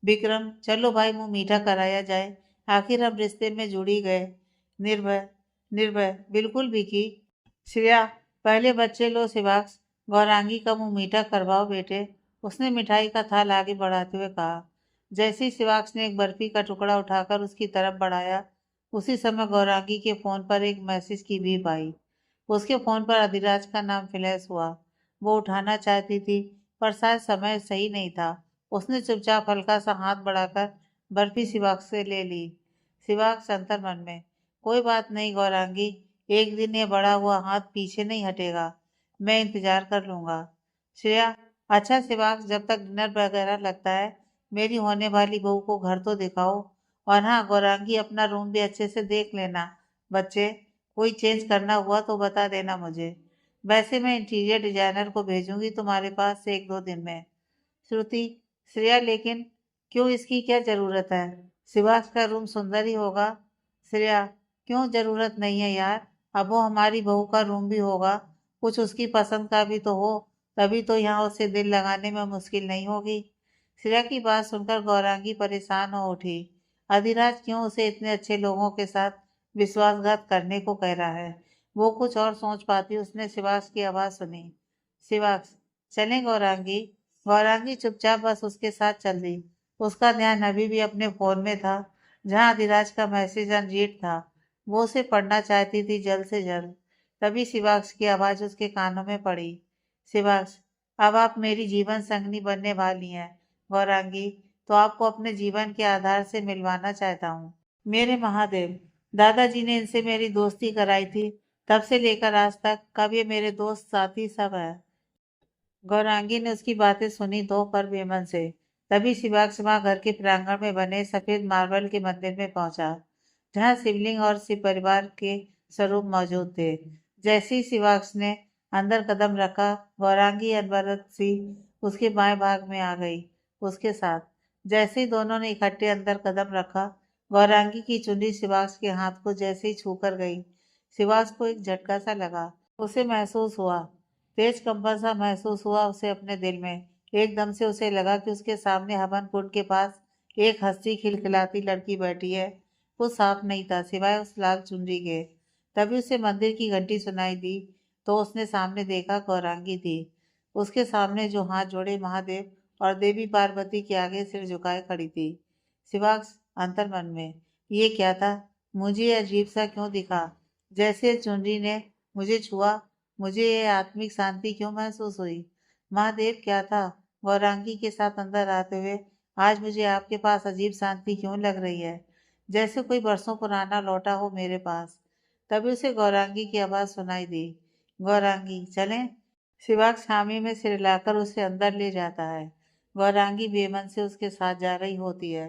Speaker 1: विक्रम, चलो भाई मुंह मीठा कराया जाए, आखिर हम रिश्ते में जुड़ी गए। निर्भय, निर्भय, बिल्कुल विकी। श्रेया, पहले बच्चे लो। शिवाक्ष, गौरांगी का मुंह मीठा करवाओ बेटे, उसने मिठाई का थाल आगे बढ़ाते हुए कहा। जैसे ही शिवाक्ष ने एक बर्फी का टुकड़ा उठाकर उसकी तरफ बढ़ाया, उसी समय गौरांगी के फोन पर एक मैसेज की बीप आई। उसके फोन पर अधिराज का नाम फ्लैश हुआ। वो उठाना चाहती थी पर शायद समय सही नहीं था। उसने चुपचाप हल्का सा हाथ बढ़ाकर बर्फी शिवाक्ष से ले ली। शिवाक्ष अंतर मन में, कोई बात नहीं गौरांगी, एक दिन ये बढ़ा हुआ हाथ पीछे नहीं हटेगा, मैं इंतजार कर लूंगा। श्रेया, अच्छा शिवाक्ष, जब तक डिनर वगैरह लगता है मेरी होने वाली बहू को घर तो दिखाओ। और हाँ गौरांगी, अपना रूम भी अच्छे से देख लेना। बच्चे, कोई चेंज करना हुआ तो बता देना मुझे। वैसे मैं इंटीरियर डिजाइनर को भेजूंगी तुम्हारे पास से 1-2 दिन में। श्रुति, श्रेया, लेकिन क्यों, इसकी क्या जरूरत है? शिवास का रूम सुंदर ही होगा। श्रेया, क्यों जरूरत नहीं है यार, अब वो हमारी बहू का रूम भी होगा, कुछ उसकी पसंद का भी तो हो, तभी तो यहाँ उसे दिल लगाने में मुश्किल नहीं होगी। श्रेया की बात सुनकर गौरांगी परेशान हो उठी। अधिराज क्यों उसे इतने अच्छे लोगों के साथ विश्वासघात करने को कह रहा है? वो कुछ और सोच पाती उसने शिवास की आवाज सुनी। शिवास, चलें गौरांगी। गौरांगी चुपचाप बस उसके साथ चल दी। उसका ध्यान अभी भी अपने फोन में था जहां अधिराज का मैसेज अनरीड था। वो उसे पढ़ना चाहती थी जल्द से जल्द। तभी शिवाक्ष की आवाज उसके कानों में पड़ी। शिवाक्ष, अब आप मेरी जीवन संगनी बनने वाली हैं। गौरांगी, तो आपको अपने जीवन के आधार से मिलवाना चाहता हूँ। मेरे महादेव, दादाजी ने इनसे मेरी दोस्ती कराई थी, तब से लेकर आज तक कब ये मेरे दोस्त साथी सब है। गौरांगी ने उसकी बातें सुनी तो पर बेमन से। तभी शिवाक्ष वहां घर के प्रांगण में बने सफेद मार्बल के मंदिर में पहुंचा जहां शिवलिंग और शिव परिवार के स्वरूप मौजूद थे। जैसे ही शिवाक्ष ने अंदर कदम रखा, गौरांगी अनवरत सी उसके बाएं भाग में आ गई उसके साथ। जैसे ही दोनों ने इकट्ठे अंदर कदम रखा, गौरांगी की चुन्नी शिवाक्ष के हाथ को जैसे ही छूकर गई, शिवाक्ष को एक झटका सा लगा। उसे महसूस हुआ, तेज कंपन सा महसूस हुआ उसे अपने दिल में। एकदम से उसे लगा कि उसके सामने हवन कुंड के पास एक हंसती खिलखिलाती लड़की बैठी है। कुछ साफ नहीं था सिवाय उस लाल चुनरी के। तभी उसे मंदिर की घंटी सुनाई दी तो उसने सामने देखा, गौरांगी थी। उसके सामने जो हाथ जोड़े महादेव और देवी पार्वती के आगे सिर झुकाए खड़ी थी। शिवाक्ष अंतर मन में, ये क्या था? मुझे ये अजीब सा क्यों दिखा? जैसे चुनरी ने मुझे छुआ, मुझे ये आत्मिक शांति क्यों महसूस हुई? महादेव, क्या था? गौरांगी के साथ अंदर आते हुए, आज मुझे आपके पास अजीब शांति क्यों लग रही है, जैसे कोई बरसों पुराना लौटा हो मेरे पास। तभी उसे गौरांगी की आवाज सुनाई दी। गौरांगी, चलें? शिवाक्ष हामी में सिर हिलाकर उसे अंदर ले जाता है। गौरांगी बेमन से उसके साथ जा रही होती है,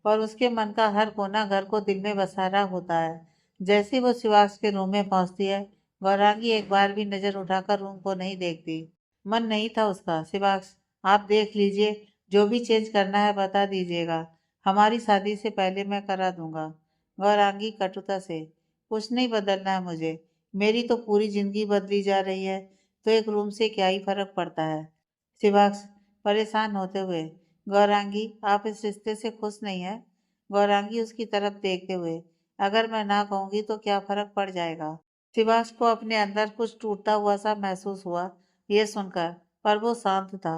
Speaker 1: पर उसके मन का हर कोना घर को दिल में बसा रहा होता है। जैसे ही वो शिवाक्ष के रूम में पहुंचती है, गौरांगी एक बार भी नजर उठाकर रूम को नहीं देखती। मन नहीं था उसका। शिवाक्ष, आप देख लीजिए, जो भी चेंज करना है बता दीजिएगा, हमारी शादी से पहले मैं करा दूंगा। गौरांगी कटुता से, कुछ नहीं बदलना है मुझे, मेरी तो पूरी जिंदगी बदली जा रही है, तो एक रूम से क्या ही फर्क पड़ता है। शिवाक्ष परेशान होते हुए, गौरांगी, आप इस रिश्ते से खुश नहीं है? गौरांगी उसकी तरफ देखते हुए। अगर मैं ना कहूंगी तो क्या फर्क पड़ जाएगा? शिवांश को अपने अंदर कुछ टूटता हुआ सा महसूस हुआ ये सुनकर, पर वो शांत था।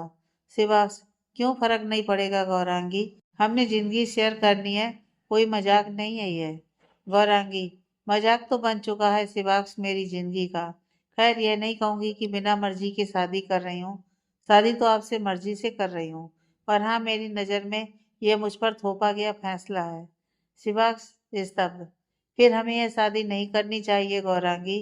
Speaker 1: शिवांश, क्यों फर्क नहीं पड़ेगा गौरांगी? हमने जिंदगी शेयर करनी है, कोई मजाक नहीं है ये। गौरांगी, मजाक तो बन चुका है शिवांश मेरी जिंदगी का। खैर, यह नहीं कहूंगी कि बिना मर्जी की शादी कर रही हूँ। शादी तो आपसे मर्जी से कर रही हूँ, पर हाँ, मेरी नज़र में यह मुझ पर थोपा गया फैसला है। शिवांश स्तब्ध। फिर हमें यह शादी नहीं करनी चाहिए गौरांगी।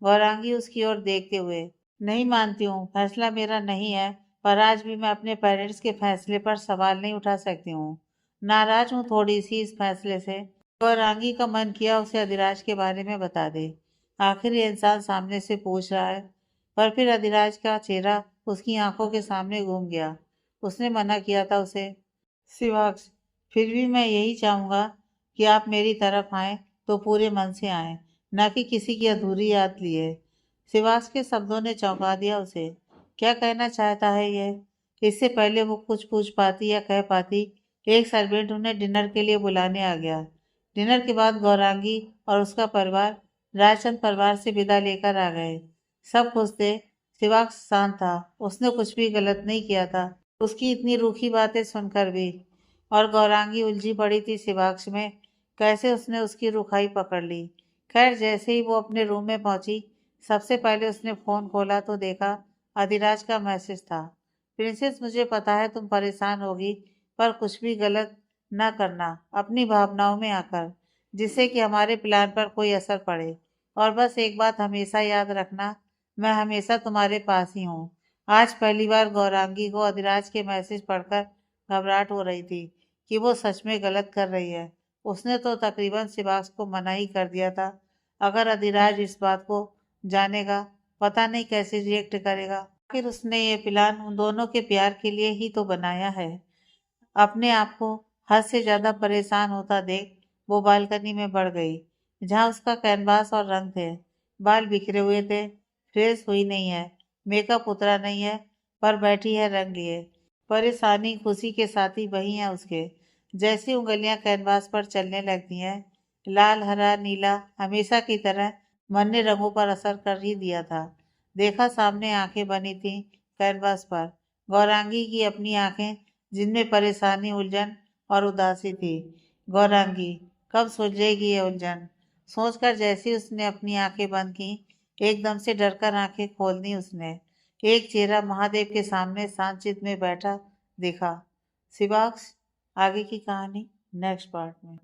Speaker 1: गौरांगी उसकी ओर देखते हुए। नहीं मानती हूँ, फैसला मेरा नहीं है, पर आज भी मैं अपने पेरेंट्स के फैसले पर सवाल नहीं उठा सकती हूँ। नाराज हूँ थोड़ी सी इस फैसले से। गौरांगी का मन किया उसे अधिराज के बारे में बता दे। आखिर ये इंसान सामने से पूछ रहा है। पर फिर अधिराज का चेहरा उसकी आंखों के सामने घूम गया। उसने मना किया था उसे। शिवांश, फिर भी मैं यही चाहूंगा कि आप मेरी तरफ आए तो पूरे मन से आए, न कि किसी की अधूरी याद लिए। शिवांश के शब्दों ने चौंका दिया उसे। क्या कहना चाहता है ये? इससे पहले वो कुछ पूछ पाती या कह पाती, एक सर्वेंट उन्हें डिनर के लिए बुलाने आ गया। डिनर के बाद गौरांगी और उसका परिवार रायचंद परिवार से विदा लेकर आ गए। सब खुश थे। शिवांश शांत था। उसने कुछ भी गलत नहीं किया था। उसकी इतनी रूखी बातें सुनकर भी। और गौरांगी उलझी पड़ी थी शिवांश में। कैसे उसने उसकी रुखाई पकड़ ली। खैर, जैसे ही वो अपने रूम में पहुंची, सबसे पहले उसने फोन खोला तो देखा अधिराज का मैसेज था। प्रिंसेस, मुझे पता है तुम परेशान होगी, पर कुछ भी गलत न करना अपनी भावनाओं में आकर, जिससे कि हमारे प्लान पर कोई असर पड़े। और बस एक बात हमेशा याद रखना, मैं हमेशा तुम्हारे पास ही हूँ। आज पहली बार गौरांगी को अधिराज के मैसेज पढ़कर घबराहट हो रही थी कि वो सच में गलत कर रही है। उसने तो तकरीबन शिवांश को मना ही कर दिया था। अगर अधिराज इस बात को जानेगा, पता नहीं कैसे रिएक्ट करेगा। आखिर उसने ये प्लान उन दोनों के प्यार के लिए ही तो बनाया है। अपने आप को हद से ज्यादा परेशान होता देख वो बालकनी में बढ़ गई, जहाँ उसका कैनवास और रंग थे। बाल बिखरे हुए थे, फ्रेश हुई नहीं है, मेकअप उतरा नहीं है, पर बैठी है रंग लिए। परेशानी खुशी के साथ ही वही है उसके। जैसी उंगलियां कैनवास पर चलने लगती हैं, लाल हरा नीला हमेशा की तरह मन ने रंगों पर असर कर ही दिया था। देखा सामने आंखें बनी थी कैनवास पर, गौरांगी की अपनी आंखें, जिनमें परेशानी, उलझन और उदासी थी। गौरांगी, कब सुलझेगी ये उलझन? सोचकर जैसे उसने अपनी आंखें बंद की, एकदम से डरकर आंखें खोल दी उसने। एक चेहरा महादेव के सामने शांत चित्त में बैठा दिखा। शिवांश, आगे की कहानी नेक्स्ट पार्ट में।